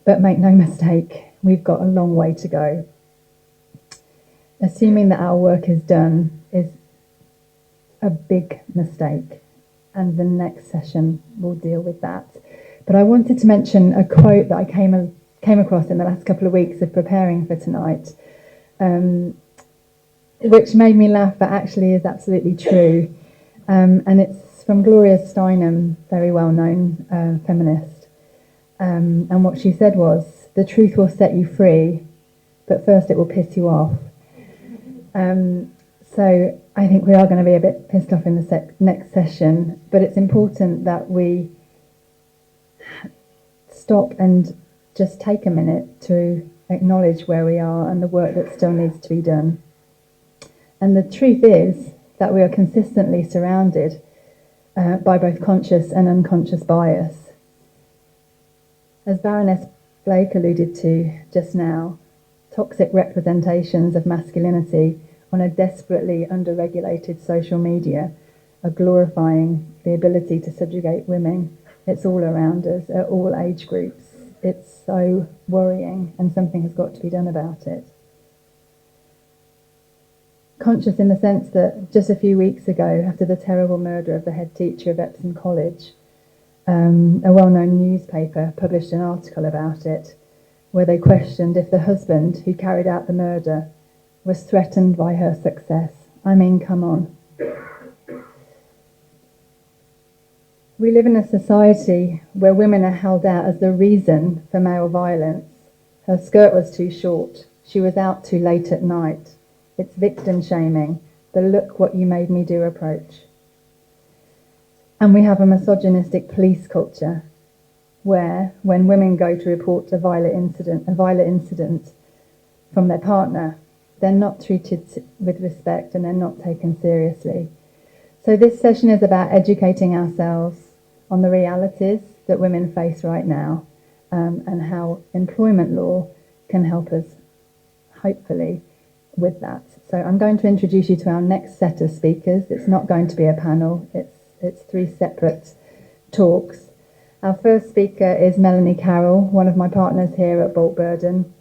Speaker 1: But make no mistake, we've got a long way to go. Assuming that our work is done is a big mistake, and the next session will deal with that. But I wanted to mention a quote that I came across in the last couple of weeks of preparing for tonight, which made me laugh, but actually is absolutely true. And it's from Gloria Steinem, very well-known feminist. And what she said was, "The truth will set you free, but first it will piss you off." So I think we are going to be a bit pissed off in the next session, but it's important that we stop and just take a minute to acknowledge where we are and the work that still needs to be done. And the truth is that we are consistently surrounded by both conscious and unconscious bias. As Baroness Blake alluded to just now, toxic representations of masculinity on a desperately under-regulated social media are glorifying the ability to subjugate women. It's all around us, at all age groups. It's so worrying, and something has got to be done about it. Conscious in the sense that just a few weeks ago, after the terrible murder of the head teacher of Epsom College, a well-known newspaper published an article about it, where they questioned if the husband who carried out the murder was threatened by her success. I mean, come on. We live in a society where women are held out as the reason for male violence. Her skirt was too short. She was out too late at night. It's victim shaming, the "look what you made me do" approach. And we have a misogynistic police culture where, when women go to report a violent incident from their partner, they're not treated with respect and they're not taken seriously. So this session is about educating ourselves on the realities that women face right now, and how employment law can help us, hopefully, with that. So I'm going to introduce you to our next set of speakers. It's not going to be a panel, it's three separate talks. Our first speaker is Melanie Carroll, one of my partners here at Burdon,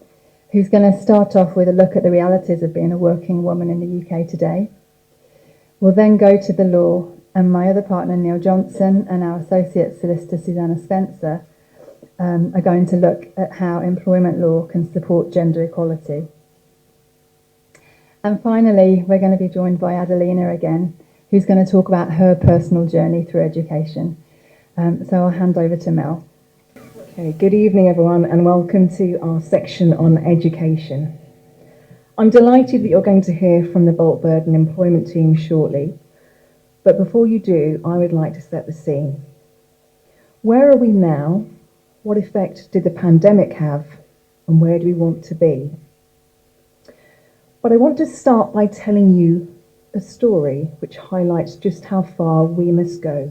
Speaker 1: who's going to start off with a look at the realities of being a working woman in the UK today. We'll then go to the law, and my other partner, Neil Johnson, and our associate solicitor, Susanna Spencer, are going to look at how employment law can support gender equality. And finally, we're going to be joined by Adelina again, who's going to talk about her personal journey through education. So I'll hand over to Mel.
Speaker 9: Okay, good evening everyone, and welcome to our section on education. I'm delighted that you're going to hear from the Burdon employment team shortly, but before you do, I would like to set the scene. Where are we now? What effect did the pandemic have? And where do we want to be? But I want to start by telling you a story which highlights just how far we must go.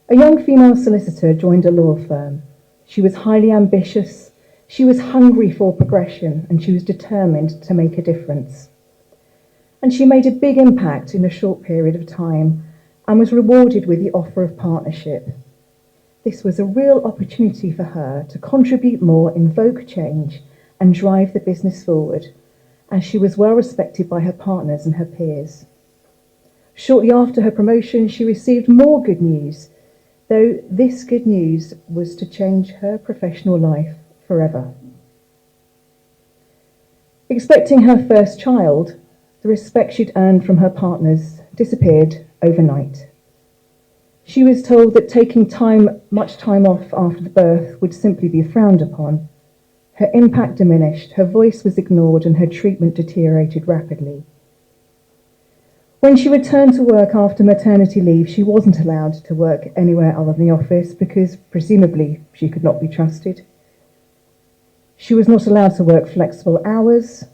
Speaker 9: A young female solicitor joined a law firm. She was highly ambitious, she was hungry for progression, and she was determined to make a difference. And she made a big impact in a short period of time and was rewarded with the offer of partnership. This was a real opportunity for her to contribute more, invoke change, and drive the business forward, as she was well respected by her partners and her peers. Shortly after her promotion, she received more good news, though this good news was to change her professional life forever. Expecting her first child, the respect she'd earned from her partners disappeared overnight. She was told that taking much time off after the birth would simply be frowned upon. Her impact diminished, her voice was ignored, and her treatment deteriorated rapidly. When she returned to work after maternity leave, she wasn't allowed to work anywhere other than the office because presumably she could not be trusted. She was not allowed to work flexible hours.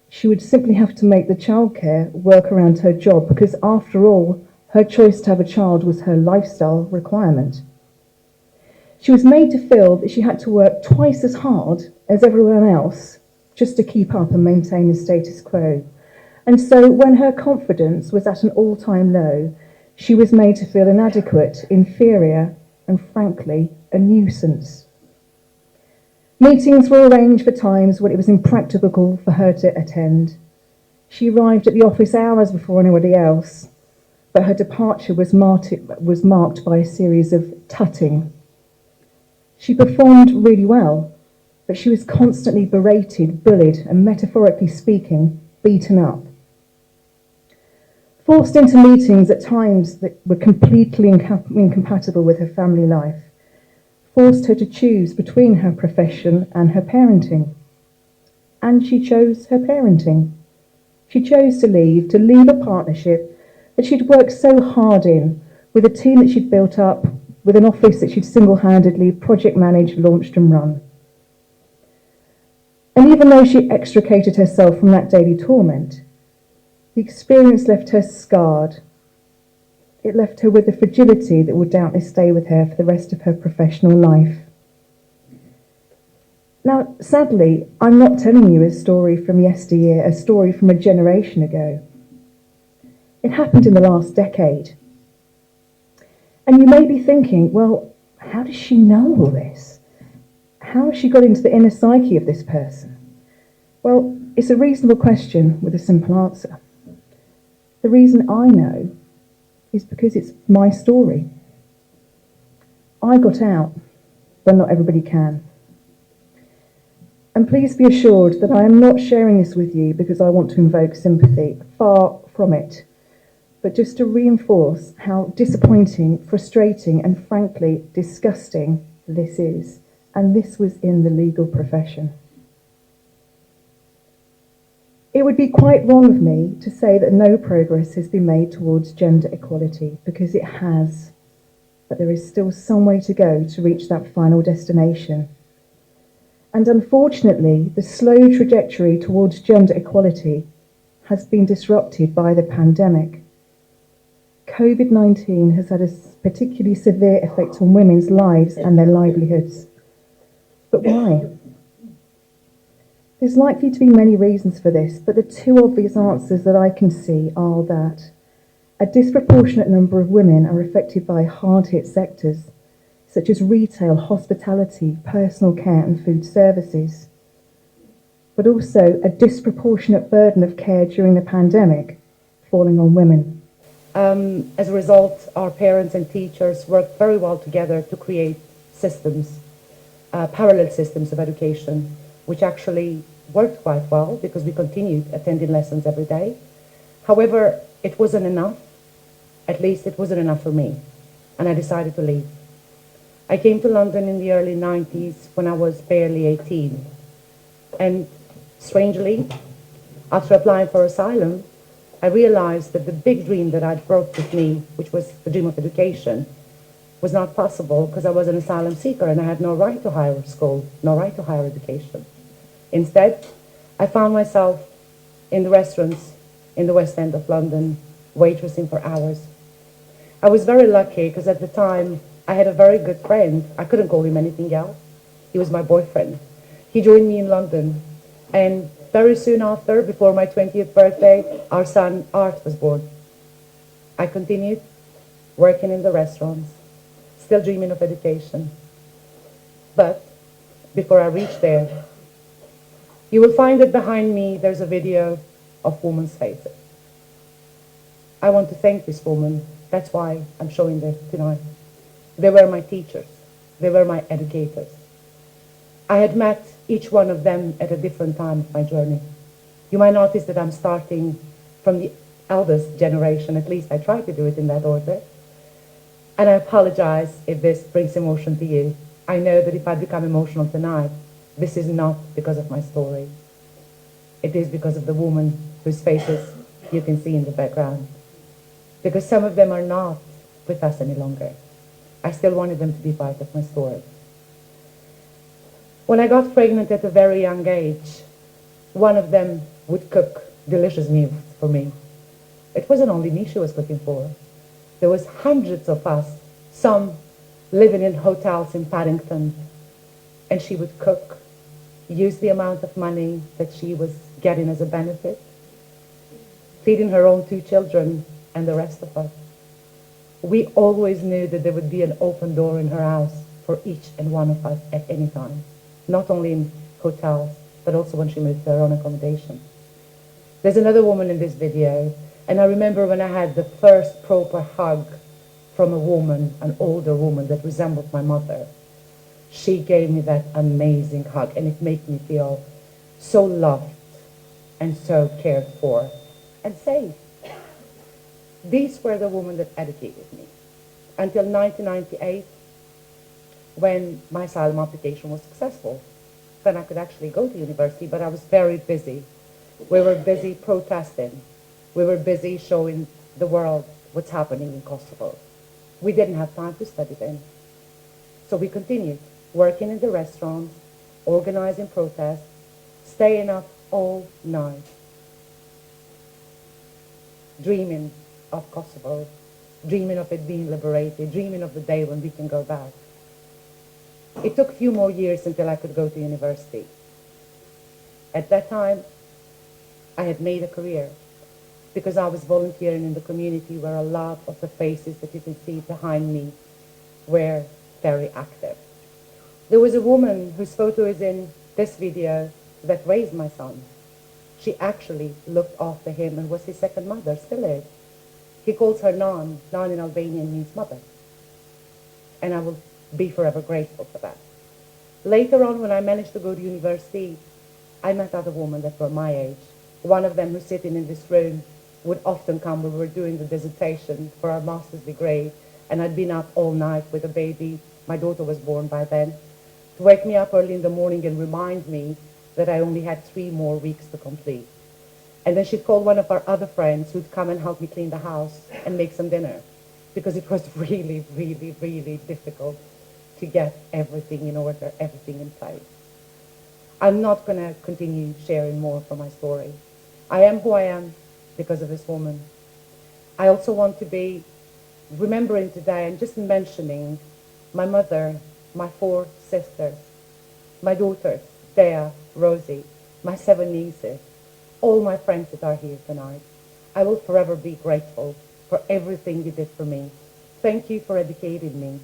Speaker 9: She would simply have to make the childcare work around her job because, after all, her choice to have a child was her lifestyle requirement. She was made to feel that she had to work twice as hard as everyone else just to keep up and maintain the status quo. And so when her confidence was at an all-time low, she was made to feel inadequate, inferior, and frankly, a nuisance. Meetings were arranged for times when it was impracticable for her to attend. She arrived at the office hours before anybody else, but her departure was marked by a series of tutting. She performed really well, but she was constantly berated, bullied, and metaphorically speaking, beaten up. Forced into meetings at times that were completely incompatible with her family life, forced her to choose between her profession and her parenting. And she chose her parenting. She chose to leave a partnership that she'd worked so hard in, with a team that she'd built up, with an office that she'd single-handedly project managed, launched and run. And even though she extricated herself from that daily torment, the experience left her scarred. It left her with a fragility that will doubtless stay with her for the rest of her professional life. Now, sadly, I'm not telling you a story from yesteryear, a story from a generation ago. It happened in the last decade. And you may be thinking, well, how does she know all this? How has she got into the inner psyche of this person? Well, it's a reasonable question with a simple answer. The reason I know is because it's my story. I got out, but not everybody can. And please be assured that I am not sharing this with you because I want to invoke sympathy, far from it, but just to reinforce how disappointing, frustrating, and frankly disgusting this is. And this was in the legal profession. It would be quite wrong of me to say that no progress has been made towards gender equality, because it has, but there is still some way to go to reach that final destination. And unfortunately, the slow trajectory towards gender equality has been disrupted by the pandemic. COVID-19 has had a particularly severe effect on women's lives and their livelihoods. But why? There's likely to be many reasons for this, but the two obvious answers that I can see are that a disproportionate number of women are affected by hard-hit sectors, such as retail, hospitality, personal care and food services, but also a disproportionate burden of care during the pandemic falling on women.
Speaker 2: As a result, our parents and teachers worked very well together to create systems, parallel systems of education, which actually worked quite well because we continued attending lessons every day. However, it wasn't enough. At least it wasn't enough for me, and I decided to leave. I came to London in the early 90s when I was barely 18. And strangely, after applying for asylum, I realized that the big dream that I'd brought with me, which was the dream of education, was not possible because I was an asylum seeker and I had no right to higher school, no right to higher education. Instead, I found myself in the restaurants in the West End of London, waitressing for hours. I was very lucky because at the time I had a very good friend. I couldn't call him anything else. He was my boyfriend. He joined me in London, and very soon after, before my 20th birthday, our son Art was born. I continued working in the restaurants, still dreaming of education. But before I reached there, you will find that behind me there's a video of women's faces. I want to thank this woman. That's why I'm showing this tonight. They were my teachers. They were my educators. I had met each one of them at a different time of my journey.
Speaker 4: You might notice that I'm starting from the eldest generation, at least I try to do it in that order. And I apologize if this brings emotion to you. I know that if I become emotional tonight, this is not because of my story. It is because of the woman whose faces you can see in the background. Because some of them are not with us any longer. I still wanted them to be part of my story. When I got pregnant at a very young age, one of them would cook delicious meals for me. It wasn't only me she was cooking for. There was hundreds of us, some living in hotels in Paddington, and she would cook, use the amount of money that she was getting as a benefit, feeding her own 2 children and the rest of us. We always knew that there would be an open door in her house for each and one of us at any time, not only in hotels, but also when she moved to her own accommodation. There's another woman in this video, and I remember when I had the first proper hug from a woman, an older woman that resembled my mother. She gave me that amazing hug, and it made me feel so loved and so cared for and safe. These were the women that educated me until 1998, when my asylum application was successful. Then I could actually go to university, but I was very busy. We were busy protesting. We were busy showing the world what's happening in Kosovo. We didn't have time to study then. So we continued working in the restaurants, organizing protests, staying up all night, dreaming of Kosovo, dreaming of it being liberated, dreaming of the day when we can go back. It took a few more years until I could go to university. At that time, I had made a career because I was volunteering in the community where a lot of the faces that you can see behind me were very active. There was a woman whose photo is in this video that raised my son. She actually looked after him and was his second mother, still is. He calls her Nan. Nan in Albanian means mother. And I will be forever grateful for that. Later on, when I managed to go to university, I met other women that were my age. One of them who's sitting in this room would often come when we were doing the dissertation for our master's degree, and I'd been up all night with a baby. My daughter was born by then, to wake me up early in the morning and remind me that I only had 3 more weeks to complete. And then she'd call one of our other friends who'd come and help me clean the house and make some dinner, because it was really, really, really difficult to get everything in order, everything in place. I'm not going to continue sharing more from my story. I am who I am because of this woman. I also want to be remembering today and just mentioning my mother, my 4 sisters, my daughters, Dea, Rosie, my 7 nieces, all my friends that are here tonight. I will forever be grateful for everything you did for me. Thank you for educating me.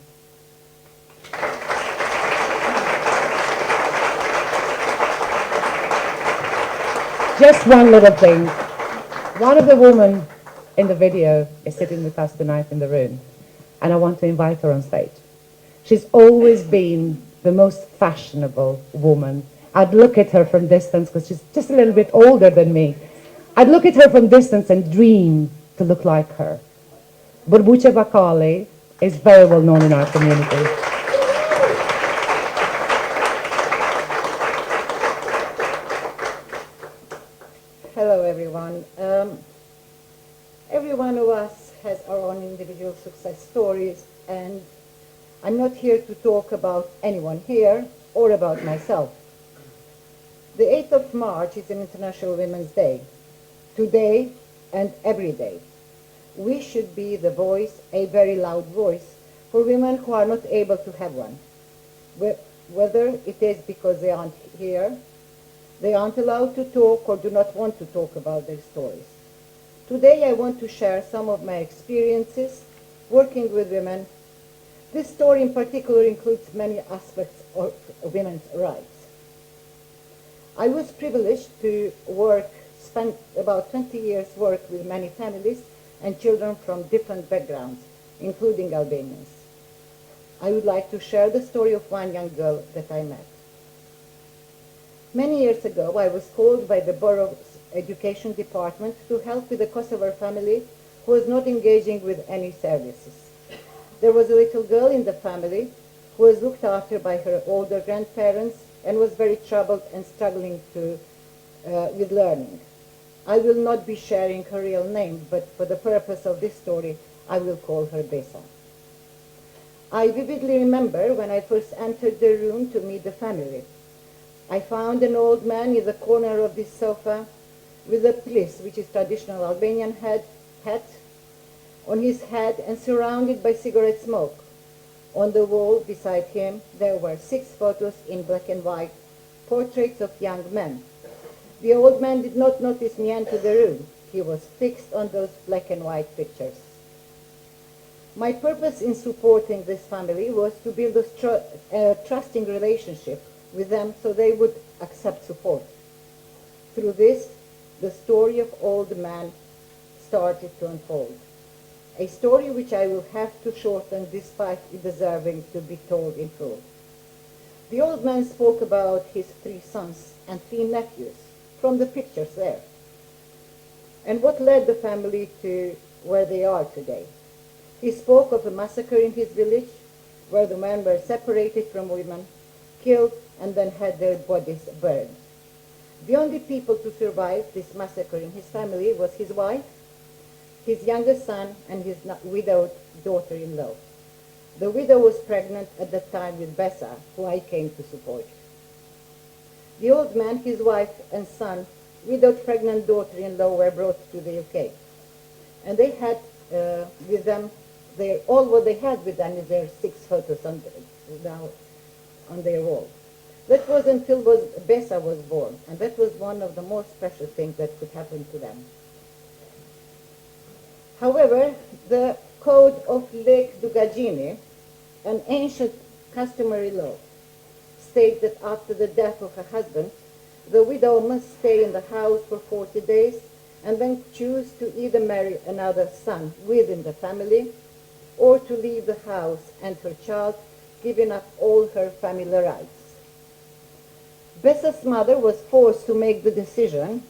Speaker 4: Just one little thing. One of the women in the video is sitting with us tonight in the room, and I want to invite her on stage. She's always been the most fashionable woman. I'd look at her from distance, because she's just a little bit older than me. I'd look at her from distance and dream to look like her. Burbuce Bakali is very well known in our community.
Speaker 10: Hello, everyone. Every one of us has our own individual success stories, and I'm not here to talk about anyone here or about myself. The 8th of March is an International Women's Day. Today and every day, we should be the voice, a very loud voice, for women who are not able to have one. Whether it is because they aren't here, they aren't allowed to talk, or do not want to talk about their stories. Today I want to share some of my experiences working with women. This story in particular includes many aspects of women's rights. I was privileged to spend about 20 years work with many families and children from different backgrounds, including Albanians. I would like to share the story of one young girl that I met. Many years ago, I was called by the borough's education department to help with a Kosovar family who was not engaging with any services. There was a little girl in the family who was looked after by her older grandparents and was very troubled and struggling with learning. I will not be sharing her real name, but for the purpose of this story, I will call her Besa. I vividly remember when I first entered the room to meet the family. I found an old man in the corner of this sofa with a plis, which is traditional Albanian hat, on his head and surrounded by cigarette smoke. On the wall beside him, there were 6 photos in black and white, portraits of young men. The old man did not notice me enter the room. He was fixed on those black and white pictures. My purpose in supporting this family was to build a trusting relationship with them so they would accept support. Through this, the story of old man started to unfold. A story which I will have to shorten despite it deserving to be told in full. The old man spoke about his 3 sons and 3 nephews from the pictures there, and what led the family to where they are today. He spoke of a massacre in his village where the men were separated from women, killed, and then had their bodies burned. The only people to survive this massacre in his family was his wife, his youngest son, and his widowed daughter-in-law. The widow was pregnant at that time with Besa, who I came to support. The old man, his wife, and son, widowed pregnant daughter-in-law, were brought to the UK. And they had with them, all what they had with them is their 6 photos on their wall. That was until Besa was born, and that was one of the most precious things that could happen to them. However, the Code of Llabjani, an ancient customary law, states that after the death of her husband, the widow must stay in the house for 40 days and then choose to either marry another son within the family or to leave the house and her child, giving up all her family rights. Besa's mother was forced to make the decision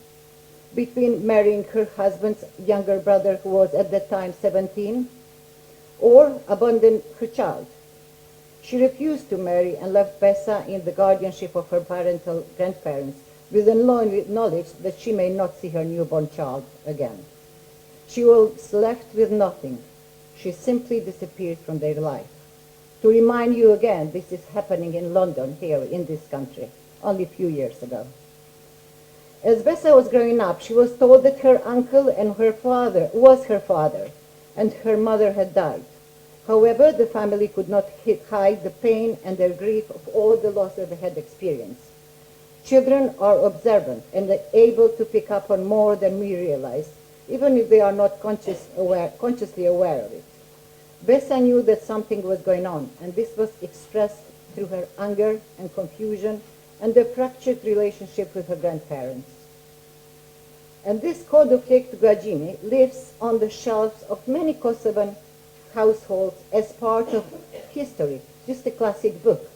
Speaker 10: between marrying her husband's younger brother, who was at that time 17, or abandon her child. She refused to marry and left Besa in the guardianship of her parental grandparents, with the knowledge that she may not see her newborn child again. She was left with nothing. She simply disappeared from their life. To remind you again, this is happening in London, here in this country, only a few years ago. As Besa was growing up, she was told that her uncle and her father was her father, and her mother had died. However, the family could not hide the pain and their grief of all the loss that they had experienced. Children are observant and are able to pick up on more than we realize, even if they are not consciously aware of it. Besa knew that something was going on, and this was expressed through her anger and confusion and the fractured relationship with her grandparents. And this Code of Llabjani lives on the shelves of many Kosovan households as part of history, just a classic book.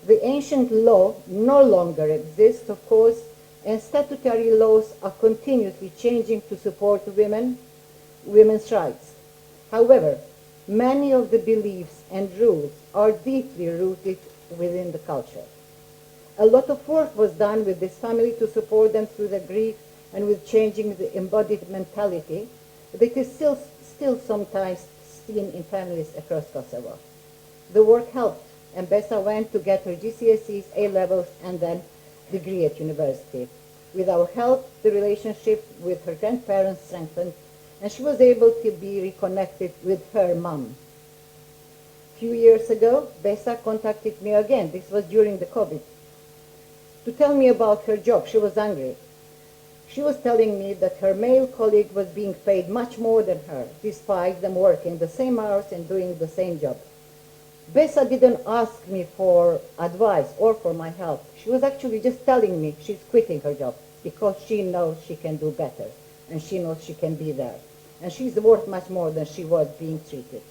Speaker 10: The ancient law no longer exists, of course, and statutory laws are continuously changing to support women's rights. However, many of the beliefs and rules are deeply rooted within the culture. A lot of work was done with this family to support them through the grief and with changing the embodied mentality that is still sometimes seen in families across Kosovo. The work helped, and Besa went to get her GCSEs, A-levels, and then degree at university. With our help, the relationship with her grandparents strengthened, and she was able to be reconnected with her mom. A few years ago, Besa contacted me again. This was during the COVID. To tell me about her job. She was angry. She was telling me that her male colleague was being paid much more than her, despite them working the same hours and doing the same job. Besa didn't ask me for advice or for my help. She was actually just telling me she's quitting her job because she knows she can do better and she knows she can be there. And she's worth much more than she was being treated.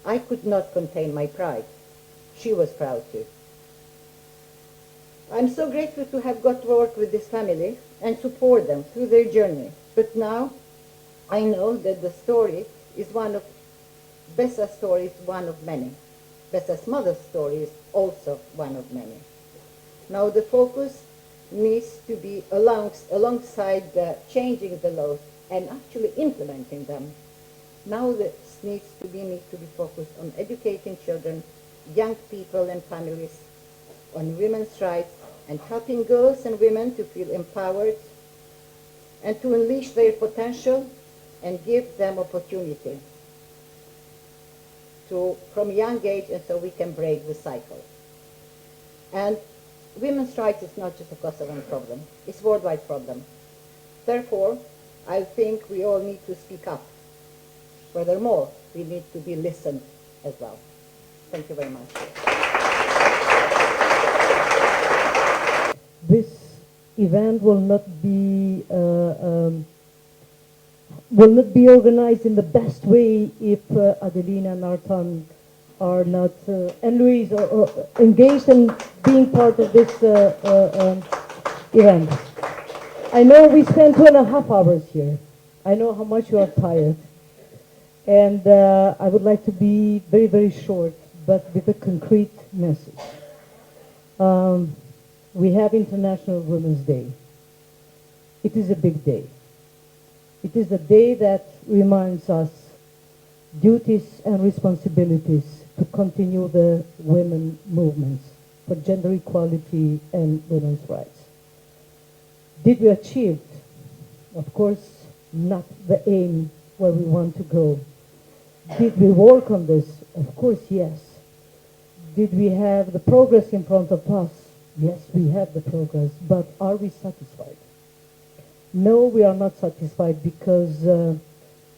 Speaker 10: I could not contain my pride. She was proud too. I'm so grateful to have got to work with this family and support them through their journey. But now I know that the story is Bessa's story is one of many. Bessa's mother's story is also one of many. Now the focus needs to be alongside changing the laws and actually implementing them. Now this needs to be focused on educating children, young people and families, on women's rights, and helping girls and women to feel empowered and to unleash their potential and give them opportunity from a young age, and so we can break the cycle. And women's rights is not just a Kosovan problem, it's a worldwide problem. Therefore, I think we all need to speak up. Furthermore, we need to be listened as well. Thank you very much.
Speaker 5: This event will not be organized in the best way if Adelina and Artan are not, and Louise, are engaged in being part of this event. I know we spent 2.5 hours here. I know how much you are tired. And I would like to be very, very short, but with a concrete message. We have International Women's Day. It is a big day. It is a day that reminds us duties and responsibilities to continue the women movements for gender equality and women's rights. Did we achieve? Of course, not the aim where we want to go. Did we work on this? Of course, yes. Did we have the progress in front of us? Yes, we have the progress, but are we satisfied? No, we are not satisfied, because to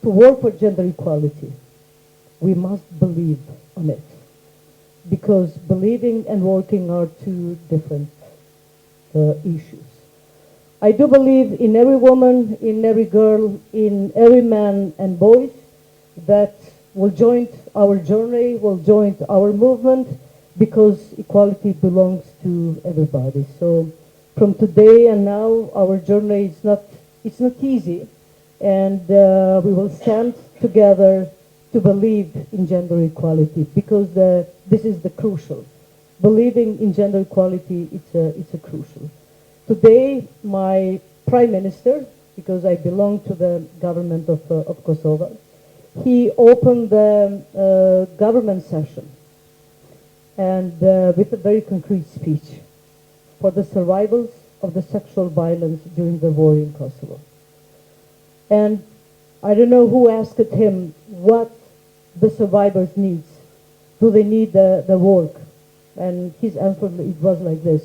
Speaker 5: work for gender equality, we must believe on it. Because believing and working are two different issues. I do believe in every woman, in every girl, in every man and boy that will join our journey, will join our movement, because equality belongs to everybody. So from today and now, our journey is not easy, and we will stand together to believe in gender equality, because this is the crucial. Believing in gender equality, it's a crucial. Today, my Prime Minister, because I belong to the government of Kosovar, he opened the government session, and with a very concrete speech for the survivors of the sexual violence during the war in Kosovo. And I don't know who asked him what the survivors need. Do they need the work? And his answer, it was like this: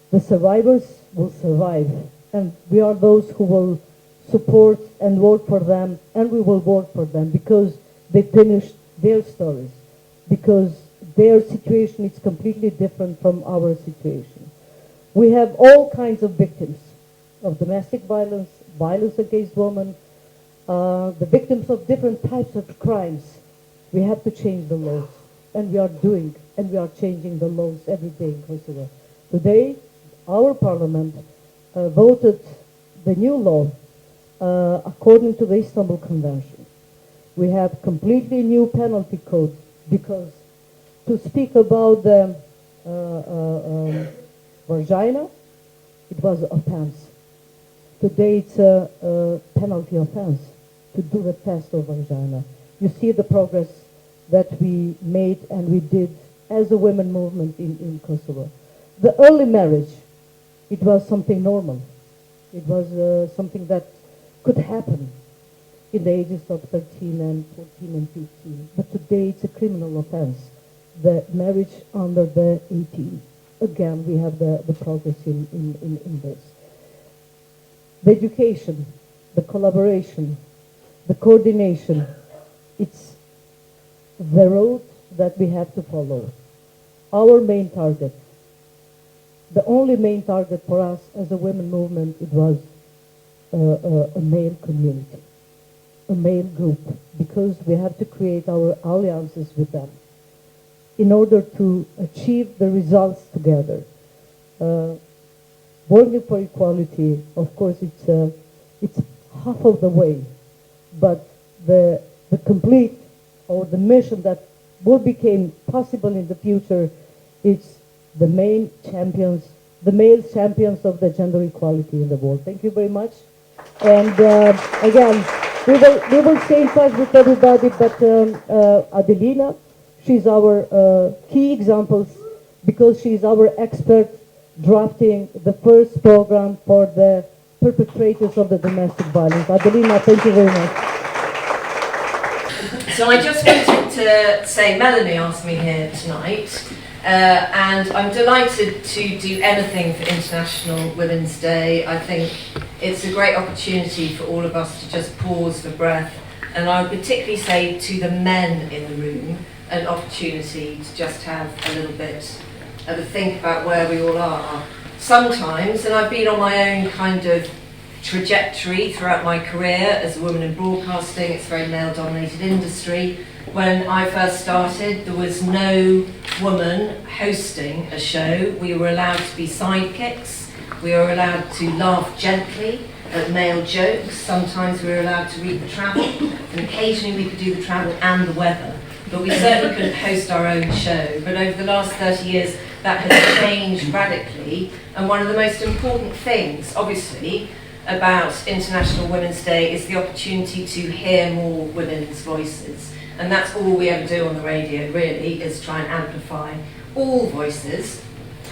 Speaker 5: the survivors will survive, and we are those who will support and work for them, and we will work for them, because they finished their stories, because their situation is completely different from our situation. We have all kinds of victims of domestic violence, violence against women, the victims of different types of crimes. We have to change the laws, and we are doing, and we are changing the laws every day in Kosovo. Today, our parliament voted the new law according to the Istanbul Convention. We have completely new penalty code, because to speak about the vagina, it was an offense. Today it's a penalty offense to do the test of vagina. You see the progress that we made and we did as a women movement in Kosovo. The early marriage, it was something normal. It was something that could happen in the ages of 13 and 14 and 15. But today it's a criminal offense, the marriage under the 18. Again, we have the progress in this. The education, the collaboration, the coordination, it's the road that we have to follow. Our main target, the only main target for us as a women movement, it was a male community, a male group, because we have to create our alliances with them in order to achieve the results together. working for equality, of course, it's half of the way, but the complete or the mission that will become possible in the future is the male champions of the gender equality in the world. Thank you very much. And again, we will stay in touch with everybody, but Adelina, she's our key examples because she's our expert drafting the first program for the perpetrators of the domestic violence. Adelina, thank you very much.
Speaker 11: So I just wanted to say Melanie asked me here tonight, and I'm delighted to do anything for International Women's Day. I think it's a great opportunity for all of us to just pause for breath, and I would particularly say to the men in the room, an opportunity to just have a little bit of a think about where we all are. Sometimes, and I've been on my own kind of trajectory throughout my career as a woman in broadcasting. It's a very male-dominated industry. When I first started, there was no woman hosting a show. We were allowed to be sidekicks. We were allowed to laugh gently at male jokes. Sometimes we were allowed to read the travel, and occasionally we could do the travel and the weather. But we certainly couldn't host our own show. But over the last 30 years, that has changed radically. And one of the most important things, obviously, about International Women's Day is the opportunity to hear more women's voices. And that's all we ever do on the radio, really, is try and amplify all voices.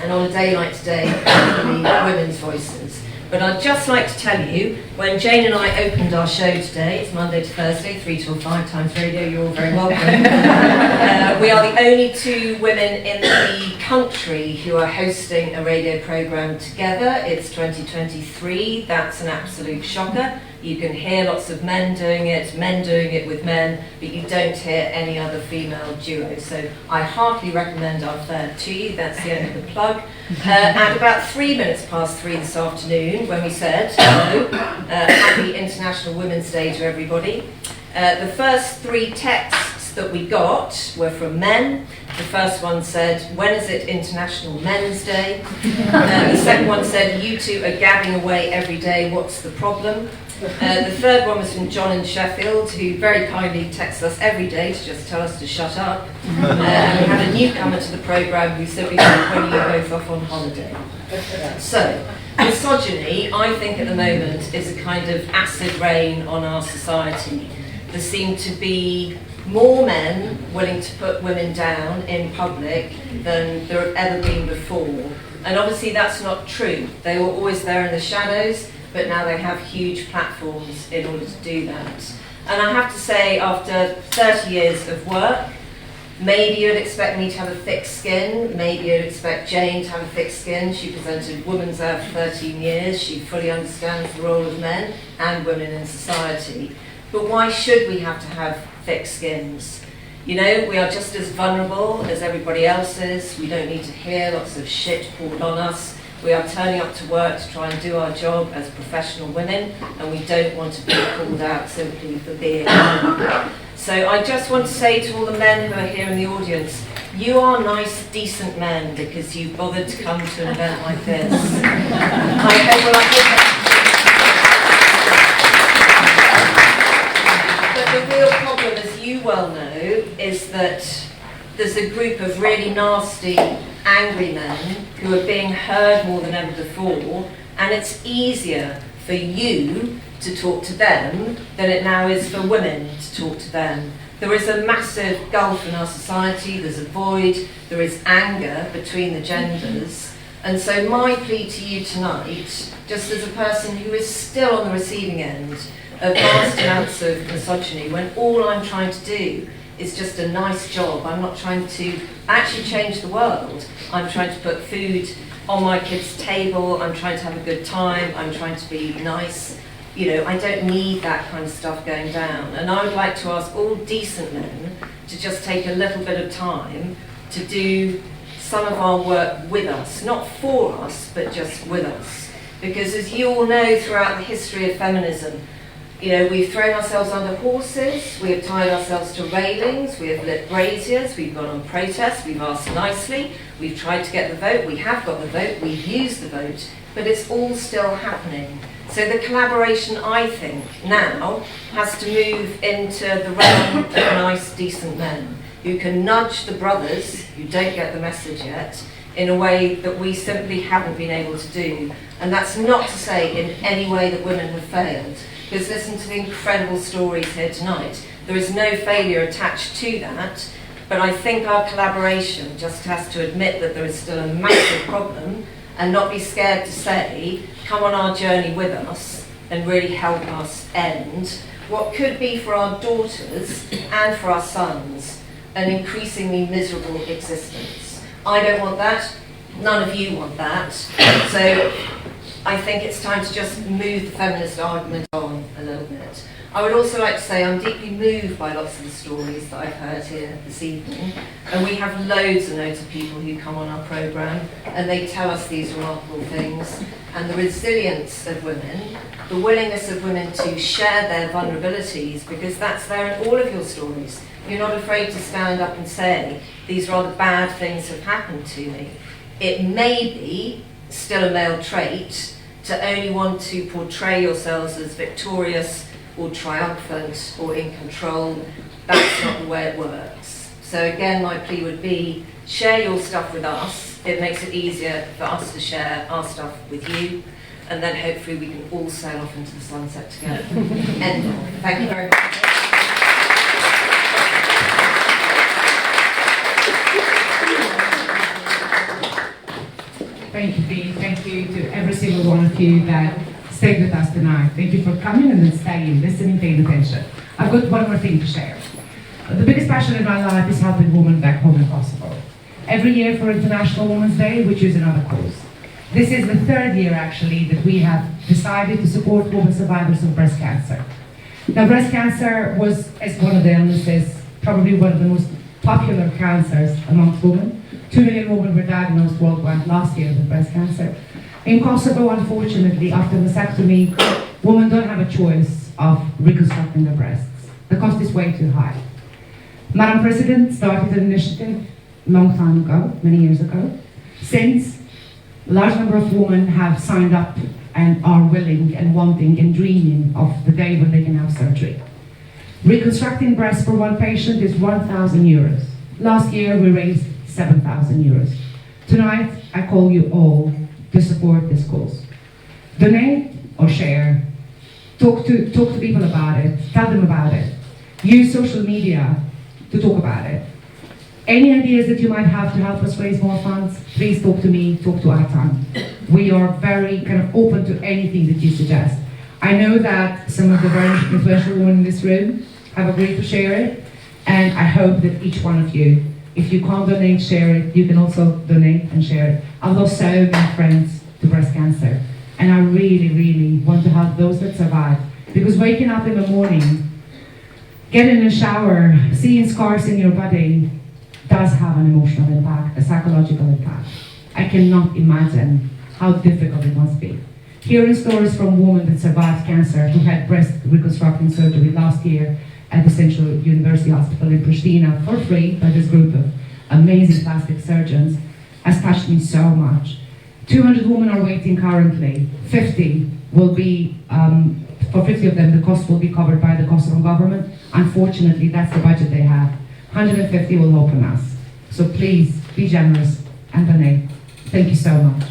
Speaker 11: And on a day like today, particularly women's voices. But I'd just like to tell you, when Jane and I opened our show today, it's Monday to Thursday, 3 till 5 times radio, you're all very welcome. We are the only two women in the country who are hosting a radio programme together. It's 2023, that's an absolute shocker. You can hear lots of men doing it with men, but you don't hear any other female duo. So I heartily recommend our third to you. That's the end of the plug. At about 3 minutes past 3 this afternoon, when we said, hello, happy International Women's Day to everybody, the first 3 texts that we got were from men. The first one said, when is it International Men's Day? The second one said, you two are gabbing away every day, what's the problem? The third one was from John in Sheffield, who very kindly texts us every day to just tell us to shut up. And we had a newcomer to the programme who said, when are you both off on holiday? So, misogyny, I think at the moment, is a kind of acid rain on our society. There seem to be more men willing to put women down in public than there have ever been before. And obviously that's not true. They were always there in the shadows, but now they have huge platforms in order to do that. And I have to say, after 30 years of work, maybe you'd expect me to have a thick skin, maybe you'd expect Jane to have a thick skin. She presented Women's Hour for 13 years, she fully understands the role of men and women in society. But why should we have to have thick skins? You know, we are just as vulnerable as everybody else is. We don't need to hear lots of shit poured on us. We are turning up to work to try and do our job as professional women, and we don't want to be called out simply for being men. So I just want to say to all the men who are here in the audience, you are nice, decent men because you bothered to come to an event like this. But the real problem, as you well know, is that there's a group of really nasty, angry men who are being heard more than ever before, and it's easier for you to talk to them than it now is for women to talk to them. There is a massive gulf in our society, there's a void, there is anger between the genders, and so my plea to you tonight, just as a person who is still on the receiving end of vast amounts of misogyny, when all I'm trying to do is just a nice job. I'm not trying to actually change the world. I'm trying to put food on my kids' table. I'm trying to have a good time. I'm trying to be nice. You know, I don't need that kind of stuff going down. And I would like to ask all decent men to just take a little bit of time to do some of our work with us. Not for us, but just with us. Because as you all know, throughout the history of feminism, You know, we've thrown ourselves under horses, we have tied ourselves to railings, we have lit braziers, we've gone on protests, we've asked nicely, we've tried to get the vote, we have got the vote, we've used the vote, but it's all still happening. So the collaboration, I think, now has to move into the realm of nice, decent men who can nudge the brothers who don't get the message yet in a way that we simply haven't been able to do. And that's not to say in any way that women have failed, because listen to the incredible stories here tonight. There is no failure attached to that, but I think our collaboration just has to admit that there is still a massive problem and not be scared to say, come on our journey with us and really help us end what could be for our daughters and for our sons an increasingly miserable existence. I don't want that, none of you want that, so I think it's time to just move the feminist argument on a little bit. I would also like to say I'm deeply moved by lots of the stories that I've heard here this evening, and we have loads and loads of people who come on our programme and they tell us these remarkable things, and the resilience of women, the willingness of women to share their vulnerabilities, because that's there in all of your stories. You're not afraid to stand up and say, these rather bad things have happened to me. It may be still a male trait to only want to portray yourselves as victorious or triumphant or in control. That's not the way it works. So again, my plea would be, share your stuff with us. It makes it easier for us to share our stuff with you, and then hopefully we can all sail off into the sunset together. End of. Thank you very much.
Speaker 12: Thank you, Dee. Thank you to every single one of you that stayed with us tonight. Thank you for coming and then staying, listening, paying attention. I've got one more thing to share. The biggest passion in my life is helping women back home in Kosovo. Every year for International Women's Day, we choose another cause. This is the third year, actually, that we have decided to support women survivors of breast cancer. Now, breast cancer was, as one of the illnesses, probably one of the most popular cancers amongst women. 2 million women were diagnosed worldwide last year with breast cancer. In Kosovo, unfortunately, after mastectomy, women don't have a choice of reconstructing their breasts. The cost is way too high. Madam President started an initiative a long time ago, many years ago. Since, a large number of women have signed up and are willing and wanting and dreaming of the day when they can have surgery. Reconstructing breasts for one patient is 1,000 euros. Last year, we raised 7,000 euros. Tonight, I call you all to support this cause. Donate or share. Talk to people about it. Tell them about it. Use social media to talk about it. Any ideas that you might have to help us raise more funds, please talk to me, talk to Artan. We are very kind of open to anything that you suggest. I know that some of the very influential women in this room have agreed to share it, and I hope that each one of you, if you can't donate, share it, you can also donate and share it. I've lost so many friends to breast cancer, and I really, really want to help those that survive. Because waking up in the morning, getting in a shower, seeing scars in your body does have an emotional impact, a psychological impact. I cannot imagine how difficult it must be. Hearing stories from women that survived cancer who had breast reconstructing surgery last year at the Central University Hospital in Pristina for free by this group of amazing plastic surgeons has touched me so much. 200 women are waiting currently. 50 will be, for 50 of them, the cost will be covered by the Kosovan government. Unfortunately, that's the budget they have. 150 will open us. So please, be generous and donate. Thank you so much.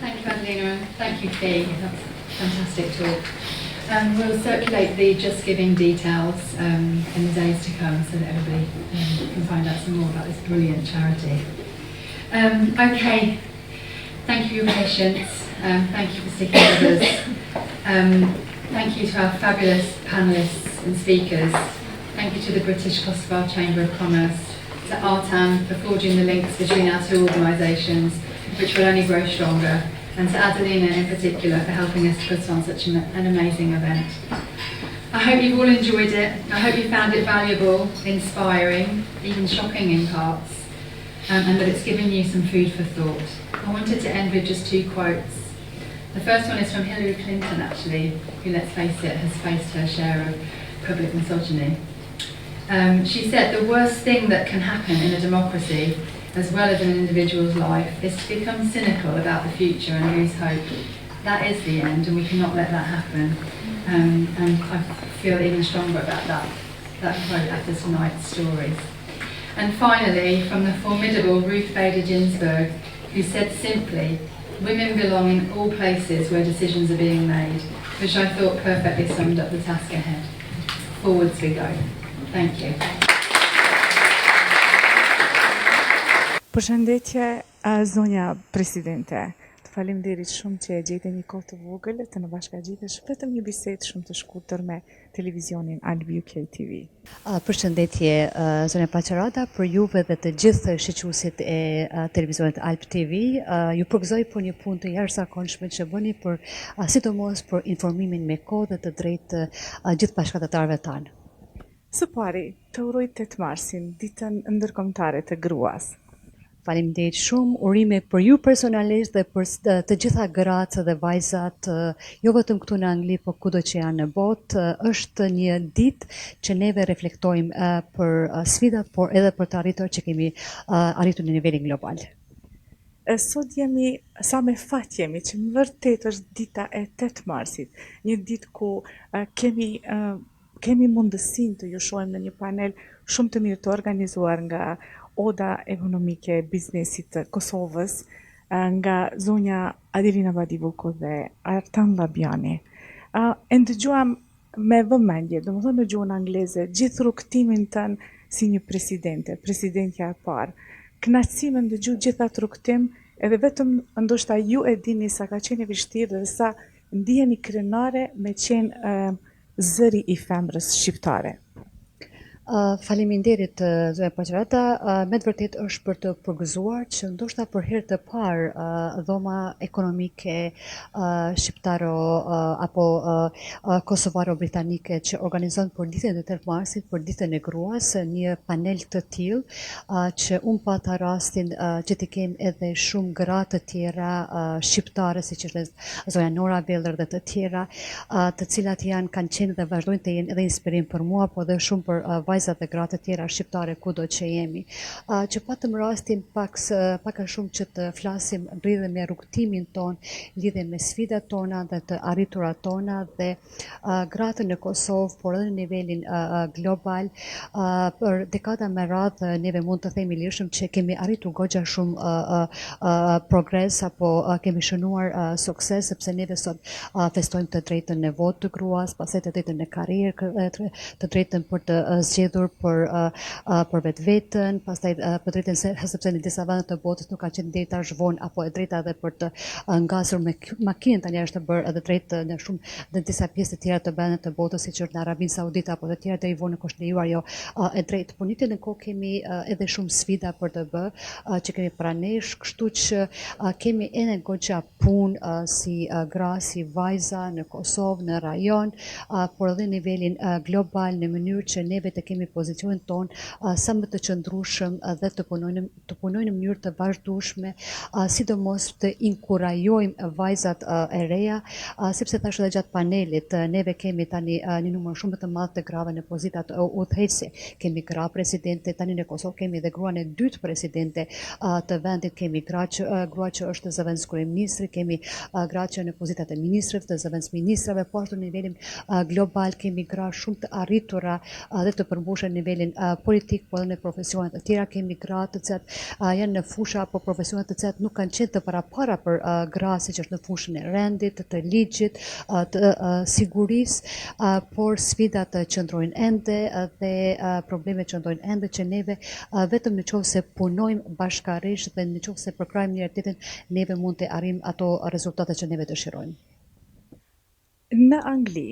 Speaker 13: Thank you, Adelina, and thank you, Dee. That's a fantastic talk. We'll circulate the Just Giving details in the days to come so that everybody can find out some more about this brilliant charity. Okay, thank you for your patience. Thank you for sticking with us. Thank you to our fabulous panellists and speakers. Thank you to the British Kosovar Chamber of Commerce, to Artan for forging the links between our two organisations, which will only grow stronger, and to Adelina in particular for helping us to put on such an amazing event. I hope you've all enjoyed it. I hope you found it valuable, inspiring, even shocking in parts, and that it's given you some food for thought. I wanted to end with just two quotes. The first one is from Hillary Clinton, actually, who, let's face it, has faced her share of public misogyny. She said, "The worst thing that can happen in a democracy, as well as in an individual's life, is to become cynical about the future and lose hope. That is the end, and we cannot let that happen." And I feel even stronger about that quote after tonight's stories. And finally, from the formidable Ruth Bader Ginsburg, who said simply, "Women belong in all places where decisions are being made," which I thought perfectly summed up the task ahead. Forwards we go. Thank you.
Speaker 14: Përshëndetje, zonja Presidente. Të faleminderit shumë që e gjete një kohë të vogël të në bashkangjites vetëm një bisedë shumë të shkurtër me televizionin Llabjani TV.
Speaker 15: Përshëndetje zonja Paqarada, për juve dhe të gjithë shoqëruesit e televizionit Alp TV. Ju përgëzoj për një punë të jashtëzakonshme që bëni për sidomos për informimin me kohë dhe të drejtë gjithë bashkëtarëve tanë.
Speaker 14: Së pari, të uroj 8 marsin, ditën ndërkombëtare të gruas.
Speaker 15: Faleminderit shumë, urime për ju personalisht dhe për të gjitha gratë dhe vajzat, jo vetëm këtu në Angli, por kudo që janë në botë. Është një ditë që neve reflektojmë për sfidat, por edhe për të arritur që kemi arritur në nivelin global.
Speaker 14: Sot jemi, sa me fat jemi, që më vërtet është dita e 8 marsit, një ditë ku kemi mundësinë të ju shohim në një panel shumë të mirë të organizuar nga Oda Ekonomike e Biznesit të Kosovës, nga zonja Adelina Badivuku dhe Artan Llabjani. E ndëgjuam me vëmendje, domethënë në gjuhën angleze, gjithë rrugtimin tënë si një presidentja e parë. Kënaqësi me ndëgju gjithë atë rrugtim, edhe vetëm ndoshta ju e dini sa ka qenë vështirë dhe sa ndiheni krenare me qenë zëri i femrës shqiptare.
Speaker 15: Faleminderit zonja Paqarada, me të vërtet është për të përgëzuar që ndoshta për herë të parë dhoma ekonomike shqiptaro apo kosovaro-britanike që organizon për ditën e 8 marsit, për ditën e gruas, një panel të tillë që unë pata rastin që të kem edhe shumë gra të tjera shqiptare, siç është zonja Nora Veller dhe të tjera, të cilat kanë qenë dhe vazhdojnë të jenë edhe inspirim për mua, po dhe shumë për vajzat dhe gratë të tjera shqiptare kudo që jemi. Që patëm rastin pak a shumë që të flasim lidhe me rrugtimin ton, lidhe me sfidat tona dhe të arriturat tona dhe gratë në Kosovë, por edhe në nivelin global. Për dekada me radhë neve mund të themi lirshëm që kemi arritur goxha shumë progres apo kemi shënuar sukses, sepse neve sot festojmë të drejtën në votë të gruas, pastaj të drejtën në karrierë, të drejtën për të zgjedhur për vetveten, pastaj për drejtën sepse në disa vende të botës nuk ka qenë deri tash vonë, apo e drejta edhe për të ngasur me makinë tani është bërë edhe drejt në shumë në disa pjesë të tjera të vendeve të botës, siç është në Arabinë Saudite apo të tjera deri vonë nuk është lejuar jo e drejtë. Por në kohë kemi edhe shumë sfida për të bërë që kemi pranesh, kështu që kemi edhe goxha punë si gra, si vajza në Kosovë, në rajon, por edhe në nivelin global në mënyrë që neve të kemi pozicionin ton sa më të qëndrueshëm dhe të punojnë në mënyrë të vazhdueshme, sidomos të inkurajojmë vajzat e reja, sepse tash edhe gjatë panelit neve kemi tani një numër shumë të madh të grave në pozitat udhëheqëse. Kemi gra presidente, tani në Kosovë kemi edhe gruan e dytë presidente të vendit, kemi grua që është zëvendës kryeministri, kemi gra që në pozitat e ministrëve, të zëvendës ministrave, po ashtu në nivelin global kemi gra shumë të arritura dhe të përmbushur në nivelin politik, por edhe në profesione të tjera kemi gra të cilat janë në fusha apo profesione të cilat nuk kanë qenë të parapara për gra, siç është në fushën e rendit, të ligjit, të sigurisë, por sfidat qëndrojnë ende dhe problemet qëndrojnë ende që neve vetëm nëse punojmë bashkërisht dhe nëse përkrajmë njëri tjetrin, neve mund të arrijmë ato rezultate që neve dëshirojmë.
Speaker 14: Në Angli,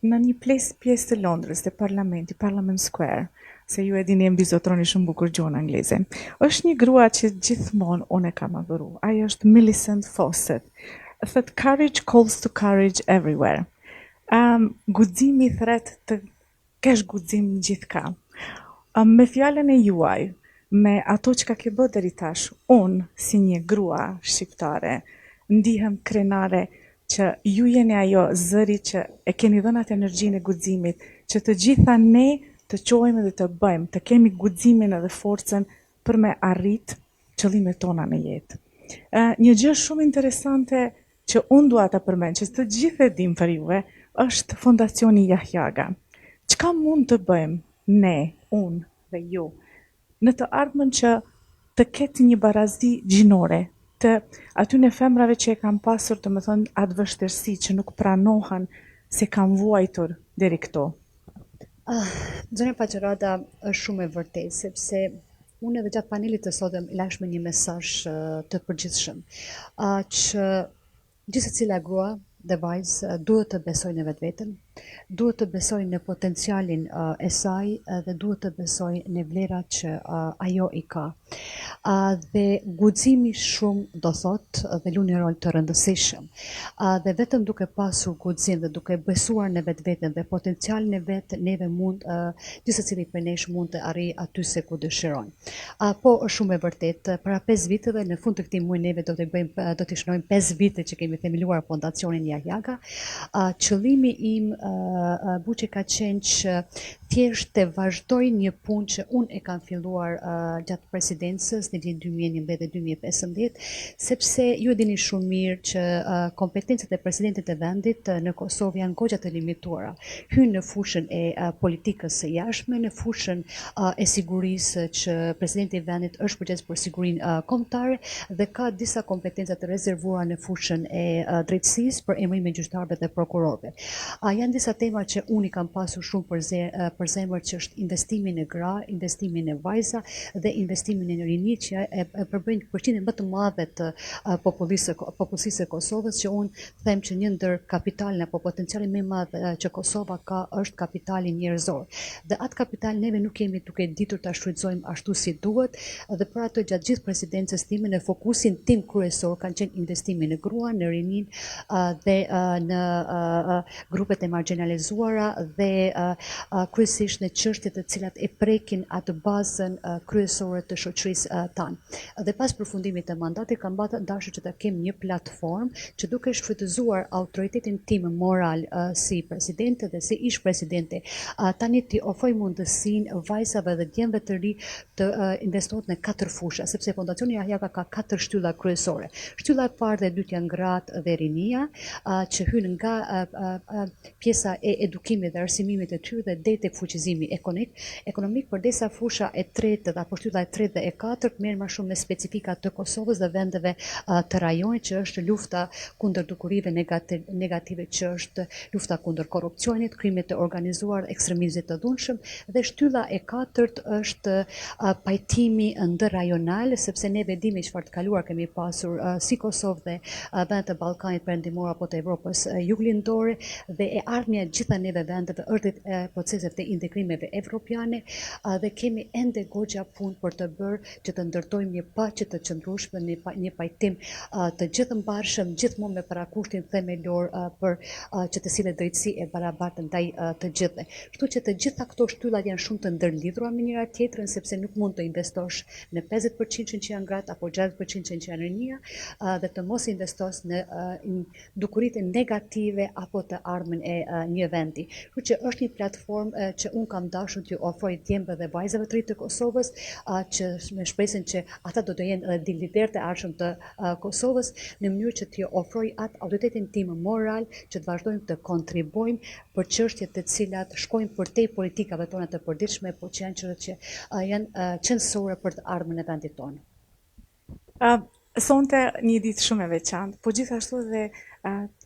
Speaker 14: në një pjesë të Londrës, të parlamenti, Parliament Square, se ju e dini e mbizotroni shumë bukur gjuhën angleze, është një grua që gjithmonë unë e kam adhuru. Ajo është Millicent Fawcett. Thot, courage calls to courage everywhere. Guximi thret të kesh guxim gjithka. Me fjalën e juaj, me ato që ka ke bë deri tash, unë si një grua shqiptare, ndihem krenare që ju jeni ajo zëri që e keni dhënë atë energjinë e guximit, që të gjitha ne të qojmë dhe të bëjmë, të kemi guximin edhe forcën për me arrit qëllimet tona në jetë. Një gjë shumë interesante që unë dua ta përmend, që të gjithë e dim për juve, është Fondacioni Llabjani. Çka mund të bëjmë ne, unë dhe ju, në të ardhmen që të ketë një barazi gjinore, të atyne femrave që e kam pasur të më thënë atë vështirësi që nuk pranohen se kam vuajtur deri këto?
Speaker 15: Zonja Paqërada është shumë e vërtetë, sepse unë edhe gjatë panelit të sotëm lashme një mesazh të përgjithshëm, që gjithë secila grua dhe vajzë duhet të besojnë në vetveten, duhet të besojnë në potencialin e saj dhe duhet të besojnë në vlerat që ajo i ka. Dhe guximi shumë do thot dhe luan një rol të rëndësishëm. Dhe vetëm duke pasur guxim dhe duke besuar në vetveten dhe potencialin e vet, neve mund gjithë secili prej nesh mund të arrijë aty se ku dëshirojnë. Po është shumë e vërtetë, para 5 viteve në fund të këtij muaji neve do të shënojmë 5 vite që kemi themeluar Fondacionin Llabjani. Qëllimi im buçi ka qenë që thjesht të vazhdoj një punë që unë e kam filluar gjatë presidencës në vitin 2011 dhe 2015, sepse ju e dini shumë mirë që kompetencët e presidentit të vendit në Kosovë janë goxha të limituara. Hyn në fushën e politikës së jashtme, në fushën e sigurisë që presidenti i vendit është përgjegjës për sigurinë kombëtare dhe ka disa kompetenca të rezervuara në fushën e drejtësisë për emërimin e gjyqtarëve dhe prokurorëve. Janë disa tema që unë i kam pasur shumë për zemër, që është investimi në gra, investimi në vajza dhe investimi në rini, që e përbëjnë përqindjen më të madhe të popullsisë së Kosovës, që unë them që një ndër kapitalin apo potencialin më i madh që Kosova ka është kapitali njerëzor. Dhe atë kapital neve nuk kemi duke ditur ta shfrytëzojmë ashtu si duhet, dhe për atë gjatë gjithë presidencës time në fokusin tim kryesor kanë qenë investimi në grua, në rinin dhe në grupet e marginalizuara dhe kryesisht në çështje të cilat e prekin atë bazën kryesore të shoqërisë tanë. Dhe pas përfundimit të mandatit kam dashur që të kem një platformë që duke shfrytëzuar autoritetin tim moral si presidente dhe si ish presidente, tani t'i ofroj mundësinë vajzave dhe djemve të ri të investohet në 4 fusha, sepse Fondacioni Llabjani ka 4 shtylla kryesore. Shtylla e parë dhe e dytë janë gratë dhe rinia, që hyn nga pjesa e edukimit dhe arsimimit të tyre dhe deri tek fuqizimi ekonomik, përdesa fusha e tretë apo shtylla e tretë dhe e katërt merr më shumë me specifika të Kosovës dhe vendeve të rajonit, që është lufta kundër dukurive negative, që është lufta kundër korrupsionit, krimit të organizuar, ekstremizmit të dhunshëm, dhe shtylla e katërt është pajtimi ndërrajonal, sepse ne dimi çfarë të kaluar kemi pasur si Kosovë dhe vendet e Ballkanit Perëndimor apo të Evropës Juglindore, dhe e ardhmja gjitha neve vendeve është proceset të integrimeve evropiane, dhe kemi ende goxha punë për të bërë që të ndërtojmë një paqe të qëndrueshme, një pajtim të gjithëmbarshëm, gjithmonë me parakushtin themelor për që të sillet drejtësi e barabartë ndaj të gjithëve. Kështu që të gjitha këto shtyllat janë shumë të ndërlidhura me njëra tjetrën, sepse nuk mund të investosh në 50% që janë gratë apo 60% që janë rinia, dhe të mos investosh në dukuritë negative apo të ardhmen e një vendi. Kështu që është një platformë që unë kam dashur t'ju ofroj djembëve dhe vajzave të ri të Kosovës, që me shpresën që ata do të jenë edhe liderët e ardhshëm të Kosovës, në mënyrë që t'ju ofroj atë autoritetin tim moral që të vazhdojmë të kontribojmë për çështje të cilat shkojnë përtej politikave tona të përditshme, por që janë çështje që janë qendrore për të ardhmen e vendit tonë.
Speaker 14: Sonte një ditë shumë e veçantë, po gjithashtu dhe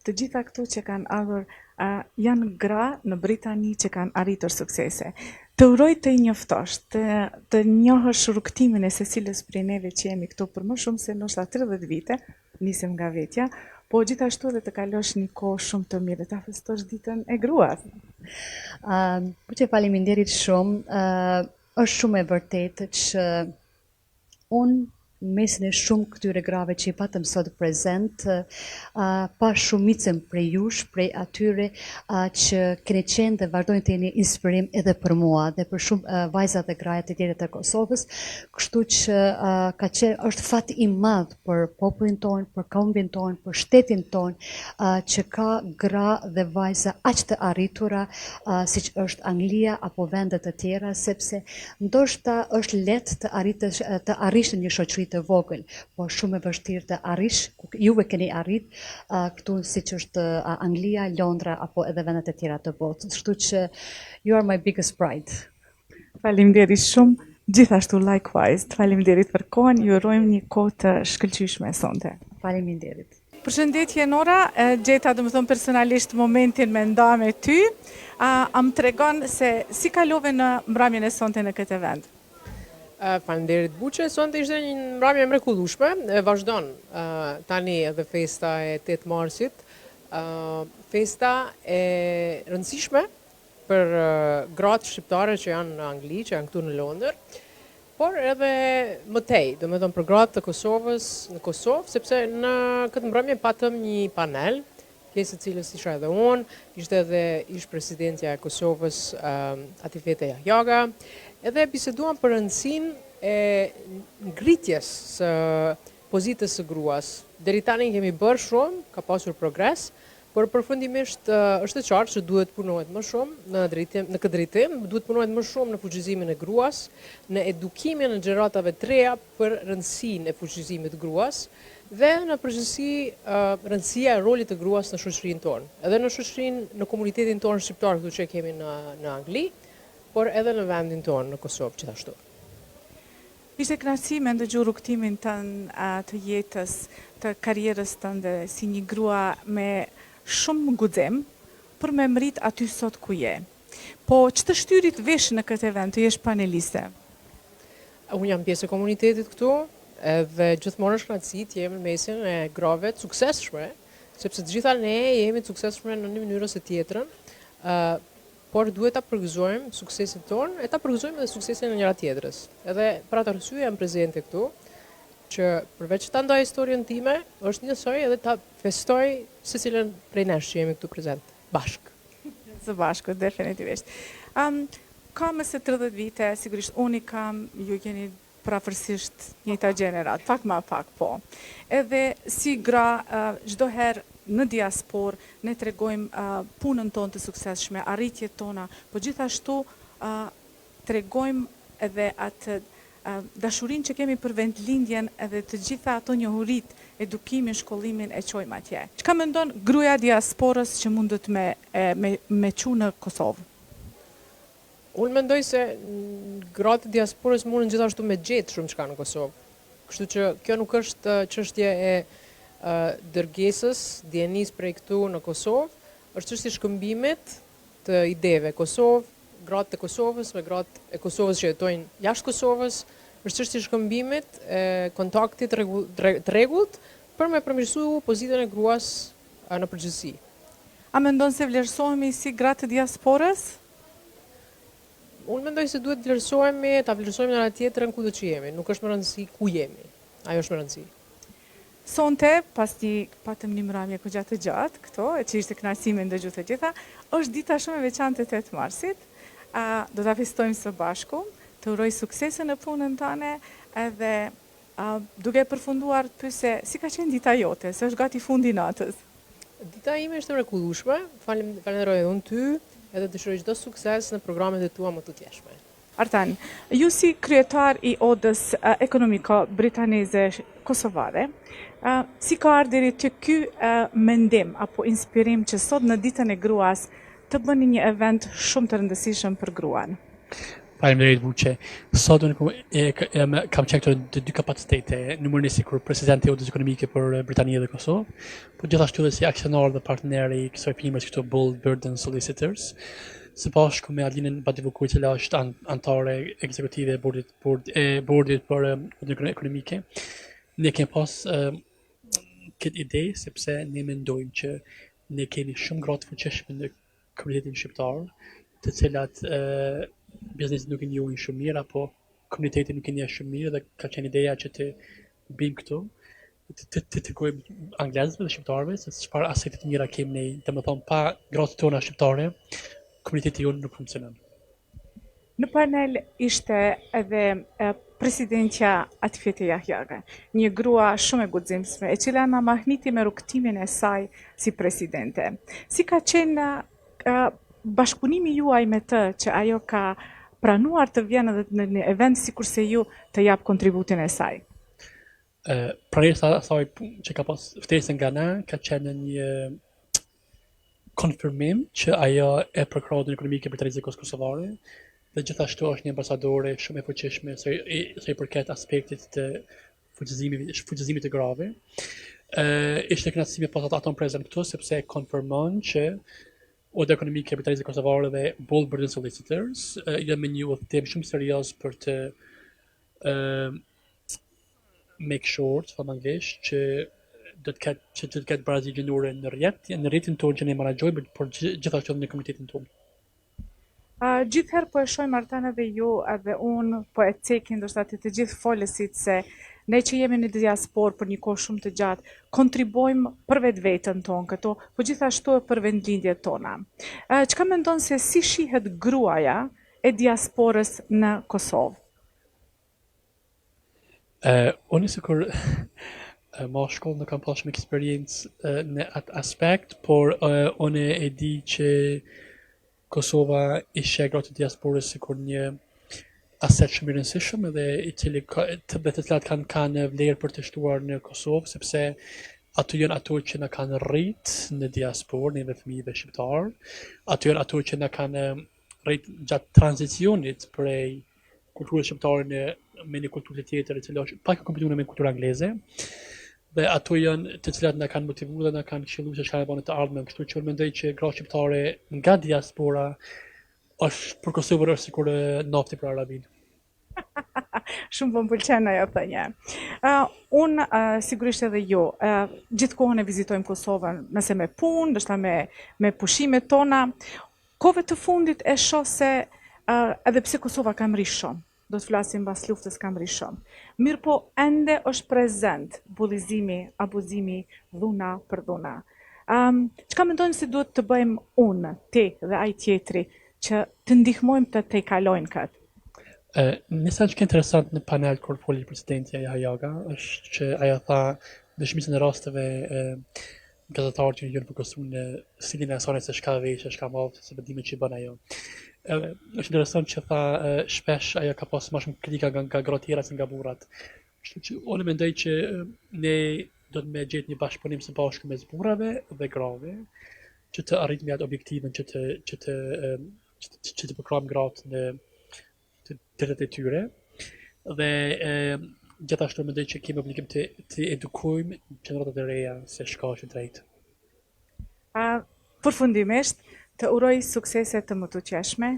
Speaker 14: të gjitha këto që kanë ardhur janë gra në Britani që kanë arritur suksese. Të uroj të i njoftosh, të njohësh rrugtimin e secilës prej neve që jemi këtu për më shumë se ndoshta 30 vite, nisem nga vetja, po gjithashtu dhe të kalosh një kohë shumë të mirë, ta festosh ditën e gruas.
Speaker 15: Që faleminderit shumë, është shumë e vërtetë që unë mesin e shumë këtyre grave që I patëm sot prezent, pa shumicën prej jush, prej atyre që keni qenë dhe vazhdojnë të jeni inspirim edhe për mua dhe për shumë vajzat dhe grajat e tjere të Kosovës, kështu që është fat I madh për popullin tonë, për kombin tonë, për shtetin tonë, që ka gra dhe vajza aq të arritura, siç është Anglia apo vendet të tjera, sepse ndoshta është lehtë të arrish në një shoqëri të vogël, por shumë e vështirë të arrish, juve keni arrit këtu siç është Anglia, Londra apo edhe vendet e tjera të botës. Kështu që you are my biggest pride.
Speaker 14: Faleminderit shumë. Gjithashtu likewise. Faleminderit për kohën. Ju urojmë një kohë të shkëlqyeshme sonte.
Speaker 15: Faleminderit.
Speaker 14: Përshëndetje Nora, gjeta domethënë personalisht momentin me nda me ty. Am tregon se si kalove në mbrëmjen e sonte në këtë event.
Speaker 5: Faleminderit Buçe, sonte ishte një mbrëmje e mrekullueshme, vazhdon tani edhe festa e 8 marsit, festa e rëndësishme për gratë shqiptare që janë në Angli, që janë këtu në Londër, por edhe mëtej, domethënë për gratë të Kosovës në Kosovë, sepse në këtë mbrëmje patëm një panel, pjesë e cilës isha edhe unë, ishte edhe ish presidentja e Kosovës, Atifete Jahjaga, edhe biseduam për rëndësinë e ngritjes së pozitës së gruas. Deri tani kemi bërë shumë, ka pasur progres, por përfundimisht është e qartë që duhet punohet më shumë në këtë drejtim, duhet punohet më shumë në fuqizimin e gruas, në edukimin e gjeneratave të reja për rëndësinë e fuqizimit të gruas dhe në përgjithësi rëndësia e rolit të gruas në shoqërinë tonë. Edhe në shoqërinë, në komunitetin tonë shqiptar këtu që kemi në Angli, por edhe në vendin tonë, në Kosovë, gjithashtu.
Speaker 14: Ishte kënaqësi me ndëgju rrugtimin tënd të jetës, të karrierës tënde si një grua me shumë guxim për me mrit aty sot ku je. Po ç'të shtyrit vesh në këtë event të jesh paneliste?
Speaker 5: Unë jam pjesë e komunitetit këtu, edhe gjithmonë është kënaqësi të jem në mesin e grave të suksesshme, sepse të gjitha ne jemi të suksesshme në një mënyrë ose tjetrën. Por duhet ta përgëzojmë suksesin tonë, e ta përgëzojmë edhe suksesin e njëra tjetrës. Edhe për atë arsye jam prezente këtu, që përveç ta ndaj historinë time, është njësoj edhe ta festoj secilën prej nesh që jemi këtu prezent, bashkë.
Speaker 14: Së bashku, definitivisht. Ka më se 30 vite, sigurisht unë kam, ju keni prafërsisht njëjta gjenerat, pak ma pak po. Edhe si gra, çdo herë në diaspor, ne tregojmë punën tonë të suksesshme, arritjet tona, po gjithashtu tregojmë edhe atë dashurinë që kemi për vendlindjen edhe të gjitha ato njohurit, edukimin, shkollimin e çojmë atje. Çka mendon gruaja diasporës që mundet me çu në Kosovë?
Speaker 5: Unë mendoj se gratë e diasporës mundën gjithashtu me gjetë shumë çka në Kosovë. Kështu që kjo nuk është çështje e dërgesës, dienis prej këtu në Kosovë, është çështje shkëmbimit të ideve. Kosovë, gratë e Kosovës me gratë e Kosovës që jetojnë jashtë Kosovës, është çështje shkëmbimit, kontaktit të rregullt për me përmirësu pozitën e gruas në përgjithësi.
Speaker 14: A mendon se vlerësohemi si gratë të diasporës?
Speaker 5: Unë mendoj se duhet ta vlerësojmë njëra tjetrën kudo që jemi, nuk është më rëndësi ku jemi. Ajo është më rëndësi.
Speaker 14: Sonte, pasi patëm një mbrëmje goxha të gjatë këto, që ishte kënaqësi me ndëgju të gjitha, është dita shumë e veçantë e 8 marsit. Do ta festojmë së bashku, të uroj suksese në punën tënde, edhe duke përfunduar të pyese si ka qenë dita jote, se është gati fundi natës.
Speaker 5: Dita ime është e mrekullueshme, falenderoj edhe unë ty, edhe dëshiroj çdo sukses në programet e tua më të tjeshme.
Speaker 14: Artan, ju si kryetar I odës ekonomiko britaneze kosovare, si ka ardhur të ky mendim apo inspirim që sot në ditën e gruas të bëni një event shumë të rëndësishëm për gruan?
Speaker 8: Faleminderit Buçe. Sot unë kam qenë të dy kapacitete, numërin e sikur presidenti I odës ekonomike për Britanië dhe Kosovë, por gjithashtu edhe si aksionar dhe partner I kësaj firmës këtu Burdon Solicitors. Së bashku me Adelinën Badivuku, që është antare ekzekutive e bordit për odën ekonomike. Ne kemi pas këtë ide sepse ne mendojmë që ne kemi shumë gra të fuqishme në komunitetin shqiptar, të cilat biznesin nuk e njohin shumë mirë apo komunitetin nuk e njeh shumë mirë dhe ka qenë ideja që të bim këtu, të tregojmë anglezëve dhe shqiptarëve se çfarë aspekte të mira kemi ne, domethënë pa gratë tona shqiptare, komuniteti jonë nuk funksionon.
Speaker 14: Në panel ishte edhe presidentja Atifete Jahjaga, një grua shumë e guximshme, e cila na mahniti me rrugtimin e saj si presidente. Si ka qenë bashkëpunimi juaj me të që ajo ka pranuar të vjen edhe në një event sikurse ju të jap kontributin e saj?
Speaker 8: Pranesa asaj që ka pas ftesën nga na, ka qenë një konfirmim që ajo e përkrahën ekonomike për të rrezikos kosovare, dhe gjithashtu është një ambasadore shumë e fuqishme sa i përket aspektit të fuqizimit të grave. Ishte kënaqësi me pasat aton prezent këtu sepse konfirmon që Oda ekonomike e kapitalizmit kosovar dhe Burdon Solicitors janë me një udhëtim shumë serioz për të make sure të them anglisht që do të ketë barazi gjinore në rrjetin tonë që ne menaxhojmë, por gjithashtu në komunitetin tonë.
Speaker 14: Gjithherë po e shohim Artan edhe ju edhe unë po e cekin ndoshta të gjithë folësit se ne që jemi në diasporë për një kohë shumë të gjatë, kontribojmë për vetveten tonë këto, po gjithashtu e për vendlindjet tona. Çka mendon se si shihet gruaja e diasporës në Kosovë?
Speaker 8: Unë sikur mashkull nuk kam pas shumë eksperiencë në atë aspekt, por unë e di që Kosova i sheh gratë diasporës sikur një aset shumë i rëndësishëm dhe të cilat kanë vlerë për të shtuar në Kosovë, sepse ato janë ato që na kanë rrit në diasporë, neve fëmijëve shqiptar, ato janë ato që na kanë rrit gjatë tranzicionit prej kulturës shqiptare me një kulturë tjetër e cila është pak e komplikuar me kulturën angleze. Dhe ato janë të cilat na kanë motivuar dhe na kanë këshilluar se çfarë bënë të ardhmen, kështu që mendoj që gratë shqiptare nga diaspora është për Kosovën është sikur nafti për Arabinë.
Speaker 14: Shumë po m'pëlqen ajo thënie. Unë sigurisht edhe ju, gjithkohën e vizitojmë Kosovën, nëse me punë, ndoshta me pushimet tona. Kohëve të fundit e shoh se edhe pse Kosova ka mri shumë, do të flasim pas luftës ka mri shumë. Mirë po ende është prezent bullizimi, abuzimi, dhuna për dhuna. Çka mendojmë se duhet të bëjmë unë, ti dhe ai tjetri që të ndihmojmë të tejkalojnë këtë?
Speaker 8: Nisa që ka interesant në panel kur foli presidentja Jahjaga është që ajo tha dëshmisën e rasteve gazetarë që janë fokusuar në cilin e asaj se çka veshë, çka mallë, se vendimet që bën ajo. Është interesant që tha shpesh ajo ka pas më shumë kritika nga gratë tjera se nga burrat. Kështu që unë mendoj që ne do të gjetë një bashkëpunim së bashku mes burrave dhe grave që të arritmë atë objektivin që të përkrahim gratë në drejtat e tyre dhe gjithashtu mendoj që kemi obligim të edukojmë gjeneratët e reja se çka është drejt.
Speaker 14: Përfundimisht, të uroj suksese të më të qeshme,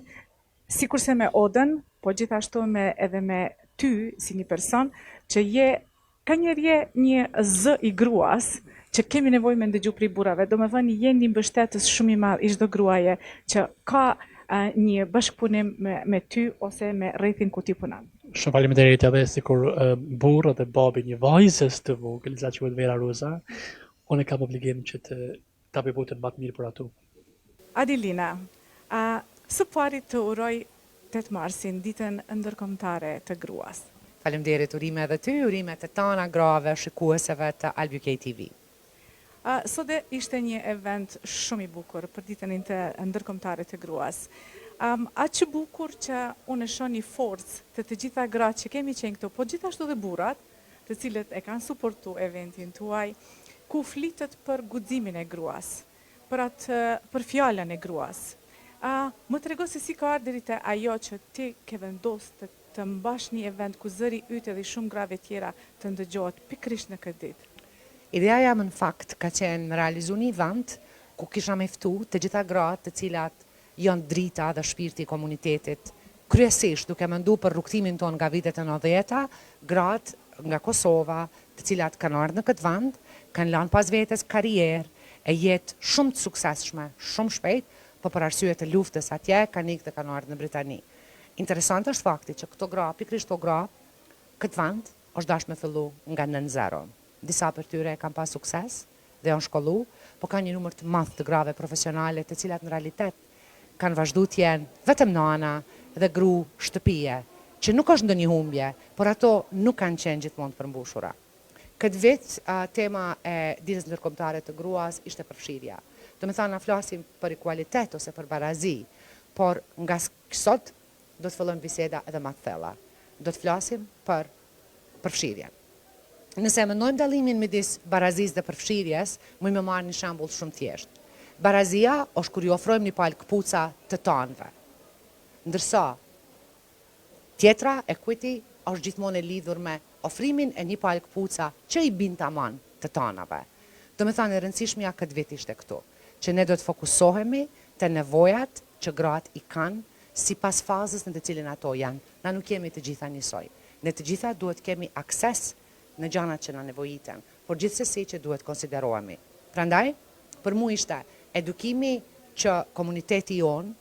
Speaker 14: sikurse me Odën, po gjithashtu edhe me ty si një person që ka njerje një zë i gruas që kemi nevojë me ndëgju prej burrave. Domethënë jeni një mbështetës shumë i madh i çdo gruaje që ka një bashkëpunim me ty ose me rrethin ku ti punon.
Speaker 8: Shumë faleminderit edhe sikur burrë dhe babi një vajzës të vogël, që quhet Vera Roza, unë kam obligim që ta bëj votën më të mirë për ato.
Speaker 14: Adelina, së pari të uroj 8 marsin, ditën ndërkombëtare të gruas.
Speaker 16: Faleminderit, urime edhe ty, urime të tana grave shikueseve të Llabjani TV.
Speaker 14: Sot ishte një event shumë i bukur për ditën ndërkombëtare të gruas. Aq që bukur që unë shoh një forcë të gjitha gratë që kemi qenë këtu, po gjithashtu dhe burrat, të cilët e kanë suportu eventin tuaj, ku flitet për guximin e gruas, për fjalën e gruas. Më trego se si ka ardhur deri te ajo që ti ke vendosur të mbash një event ku zëri yt edhe shumë grave tjera të ndëgjohet pikërisht në këtë ditë.
Speaker 16: Ideja në fakt ka qenë me realizu një event ku kisha me ftu të gjitha gratë të cilat janë drita dhe shpirti i komunitetit. Kryesisht duke mendu për rrugtimin ton nga vitet e 90-ta, gratë nga Kosova të cilat kanë ardhur në këtë vend, kanë lënë pas vetes karrierë e jetë shumë të suksesshme, shumë shpejt, po për arsye të luftës atje kanë ikë dhe kanë ardhur në Britani. Interesant është fakti që këto gra, pikërisht këto gra, këtë vend është dash me fillu nga nën zero. Disa për tyre kanë pas sukses dhe janë shkollu, po ka një numër të madh të grave profesionale të cilat në realitet kanë vazhdu t'jenë vetëm nana dhe gru shtëpije, që nuk është ndonjë humbje, por ato nuk kanë qenë gjithmonë të përmbushura. Këtë vit, tema e ditës ndërkombëtare të gruas ishte përfshirja. Do me thënë, na flasim për ekualitet ose për barazi, por nga sot do të fillojmë biseda edhe më të thella. Do të flasim për përfshirjen. Nëse mendojmë dallimin midis barazisë dhe përfshirjes, mund të marrim një shembull shumë thjesht. Barazia është kur ju ofrojmë një palë këpuca të tanëve. Ndërsa tjetra, equity, është gjithmonë e lidhur me ofrimin e një palë këpuca që i bin tamam të tanave. Do me thënë, e rëndësishmja këtë vit ishte këtu, që ne do të fokusohemi te nevojat që gratë i kanë sipas fazës në të cilin ato janë. Na nuk kemi të gjitha njësoj. Ne të gjitha duhet kemi akses në gjanat që na nevojiten, por gjithsesi që duhet konsiderohemi. Prandaj, për mu ishte edukimi që komuniteti jonë,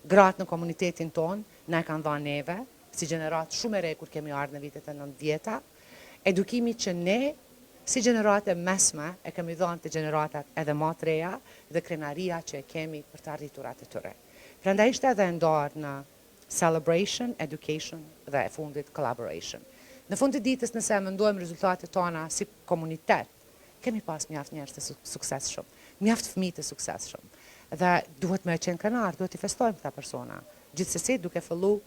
Speaker 16: gratë në komunitetin tonë, na e kanë dhënë neve, si gjenerat shumë e re kur kemi ardhur në vitet e 90-ta, edukimi që ne, si gjenerate mesme, e kemi dhënë të gjeneratat edhe më të reja dhe krenaria që e kemi për të arriturat e tyre. Prandaj ishte edhe ndarë në celebration, education dhe e fundit collaboration. Në fund të ditës, nëse mendojmë rezultatet tona si komunitet, kemi pas mjaft njerëz të suksesshëm, mjaft fëmijë të suksesshëm. Dhe duhet me qenë krenar, duhet i festojmë këta persona. Gjithsesi duke fillu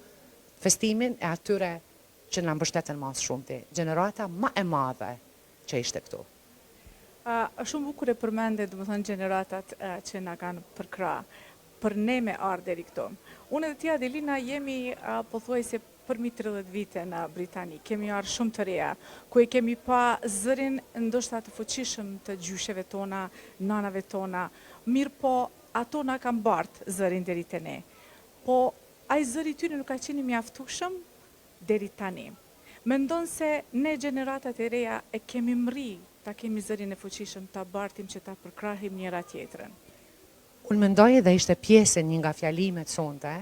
Speaker 16: festimin e atyre që na mbështeten më së shumti, gjenerata më e madhe që ishte këtu.
Speaker 14: Shumë bukur e përmende, domethënë gjeneratat që na kanë përkra, për ne me ardhur deri këtu. Unë dhe ti, Adelina, jemi pothuajse për mi 30 vite në Britani. Kemi arë shumë të reja, ku e kemi pa zërin ndoshta të fuqishëm të gjysheve tona, nanave tona. Mirë po, ato na kanë bartë zërin deri te ne. Po, ai zëri tyre nuk ka qenë mjaftueshëm deri tani. Mendon se ne gjeneratat e reja e kemi mri ta kemi zërin e fuqishëm, ta bartim që ta përkrahim njëra tjetrën.
Speaker 16: Unë mendoj dhe ishte pjesë një nga fjalimet sonte,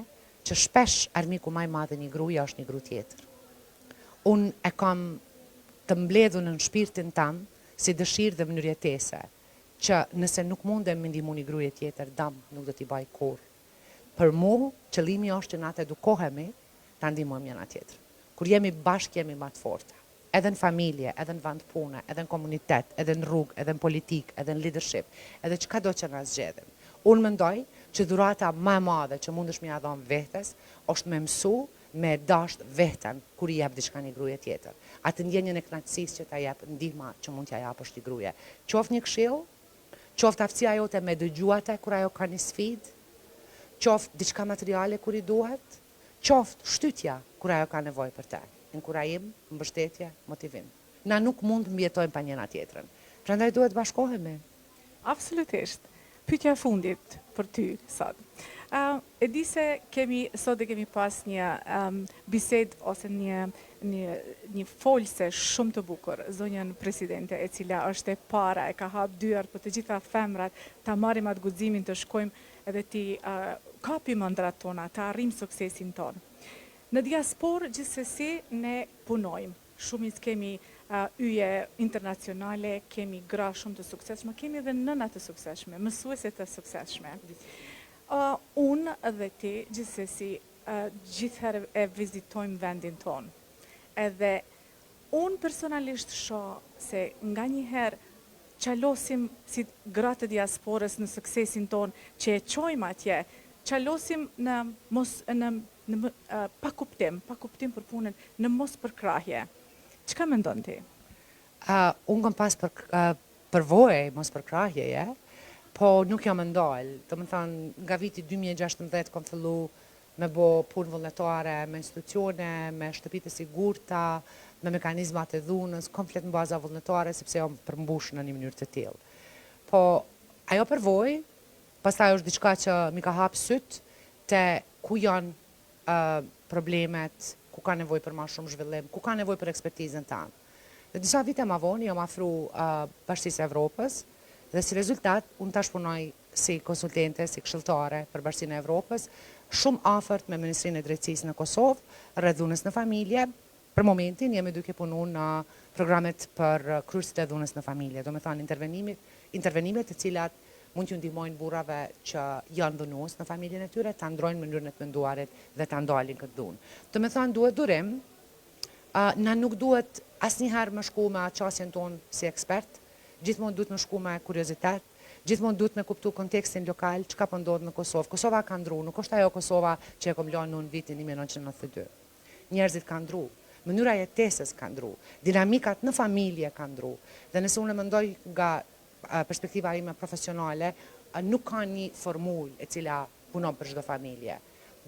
Speaker 16: që shpesh armiku më i madh i një gruaje është një gru tjetër. Unë e kam të mbledhur në shpirtin tam si dëshirë dhe mënyrë jetese, që nëse nuk mundem me ndihmu një gruaje tjetër, dam nuk do t'i baj kurrë. Për mu, qëllimi është që na të edukohemi, ta ndihmojmë njëra tjetrën. Kur jemi bashkë, jemi më të forta. Edhe në familje, edhe në vend pune, edhe në komunitet, edhe në rrugë, edhe në politik, edhe në leadership, edhe çkado që na zgjedhim. Unë mendoj që dhurata më e madhe që mundesh me ia dhënë vetes është me mësu me dasht veten kur i jep diçka një gruaje tjetër. Atë ndjenjën e kënaqësisë që ta jep, ndihma që mund t'ja japësh ti gruaje. Qoftë një këshill, qoftë aftësia jote me dëgjuate kur ajo ka një sfidë, qoftë diçka materiale kur i duhet, qoftë shtytja kur ajo ka nevojë për te. Inkurajim, mbështetje, motivim. Na nuk mund të mbijetojmë pa njëra tjetrën. Prandaj duhet bashkohemi.
Speaker 14: Absolutisht. Pyetja e fundit për ty sot. E di se sot e kemi pas një bised ose një folse shumë të bukur, zonjën presidente, e cila është e para, e ka hap dyert për të gjitha femrat, ta marrim atë guximin të shkojmë edhe ti kapim ëndrat tona, ta arrijmë suksesin ton. Në diasporë gjithsesi ne punojmë. Shumis kemi yje internacionale, kemi gra shumë të suksesshme, kemi edhe nëna të suksesshme, mësuese të suksesshme. Unë dhe ti gjithsesi gjithherë e vizitojmë vendin ton. Edhe unë personalisht shoh se nga njëherë qalosim si gratë të diasporës në suksesin ton që e qojmë atje, qalosim në pa kuptim për punën, në mos përkrahje. Çka mendon ti?
Speaker 16: Unë kam pas përvojë mos përkrahjeje, po nuk jam ndalë. Do të thënë, nga viti 2016 kam fillu me bo punë vullnetare me institucione, me shtëpitë e sigurta, me mekanizmat e dhunës, komplet në baza vullnetare, sepse jam përmbush në një mënyrë të tillë. Po ajo përvojë, pastaj është diçka që mi ka hap syt te ku janë problemet, ku ka nevojë për më shumë zhvillim, ku ka nevojë për ekspertizën tanë. Dhe disa vite më vonë jam afru Bashkisë Evropës dhe si rezultat unë tash punoj si konsultente, si këshilltare për Bashkinë e Evropës, shumë afërt me Ministrinë e Drejtësisë në Kosovë, rreth dhunës në familje, për momentin jemi duke punu në programet për kryesit e dhunës në familje, do me thonë intervenimet të cilat mund t'ju ndihmojnë burrave që janë dhunues në familjen e tyre, ta ndrojnë mënyrën e të menduarit dhe ta ndalin këtë dhunë. Do me thonë duhet durim, na nuk duhet asnjëherë më shku me qasjen tonë si ekspert, gjithmonë duhet më shku me kuriozitet, gjithmonë duhet me kuptu kontekstin lokal, çka po ndodh në Kosovë. Kosova ka ndru, nuk është ajo Kosova që e kom lënë në vitin 1992. Njerëzit kanë ndru, mënyra jetesës ka ndru, dinamikat në familje ka ndru, dhe nëse unë mendoj nga perspektiva ime profesionale, nuk ka një formulë e cila punon për çdo familje.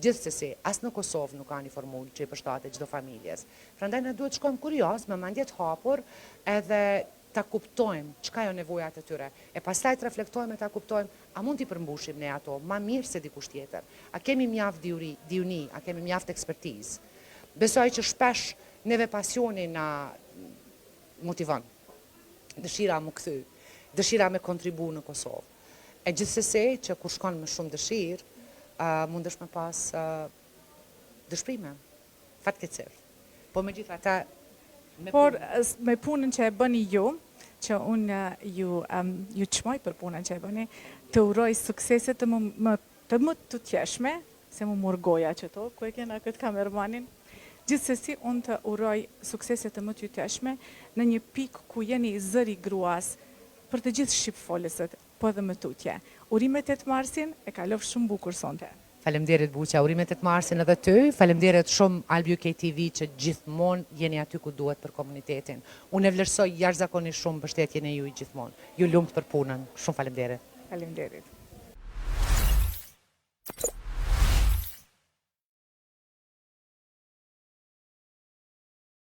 Speaker 16: Gjithsesi, as në Kosovë nuk ka një formulë që i përshtatet çdo familjes. Prandaj ne duhet shkojmë kurios, me mendje të hapur, edhe ta kuptojmë çka janë nevojat e tyre. E pastaj të reflektojmë e ta kuptojmë, a mund t'i përmbushim ne ato më mirë se dikush tjetër? A kemi mjaft diuni, a kemi mjaft ekspertizë? Besoj që shpesh neve pasioni na motivon. Dëshira më kthy, dëshira me kontribu në Kosovë. E gjithsesi që kur shkon me shumë dëshirë, mundesh me pas dëshprime, fatkeqësisht. Po megjithatë,
Speaker 14: Por me punën që e bëni ju, që unë ju çmoj për punën që e bëni, të uroj suksese të më të tjeshme, se më murgoja që to, ku e kena këtë kamermanin. Gjithsesi, unë të uroj suksese të më të tjeshme në një pikë ku jeni zëri gruas për të gjithë shqipfolësët, po edhe më tutje. Urimet 8 marsin e kalov shumë bukur sonte.
Speaker 16: Faleminderit Buqa, urimet 8 marsin edhe ty, faleminderit shumë Llabjani TV që gjithmonë jeni aty ku duhet për komunitetin. Unë e vlerësoj jashtëzakonisht shumë mbështetjen e juaj gjithmonë. Ju lumt për punën. Shumë faleminderit.
Speaker 14: Faleminderit.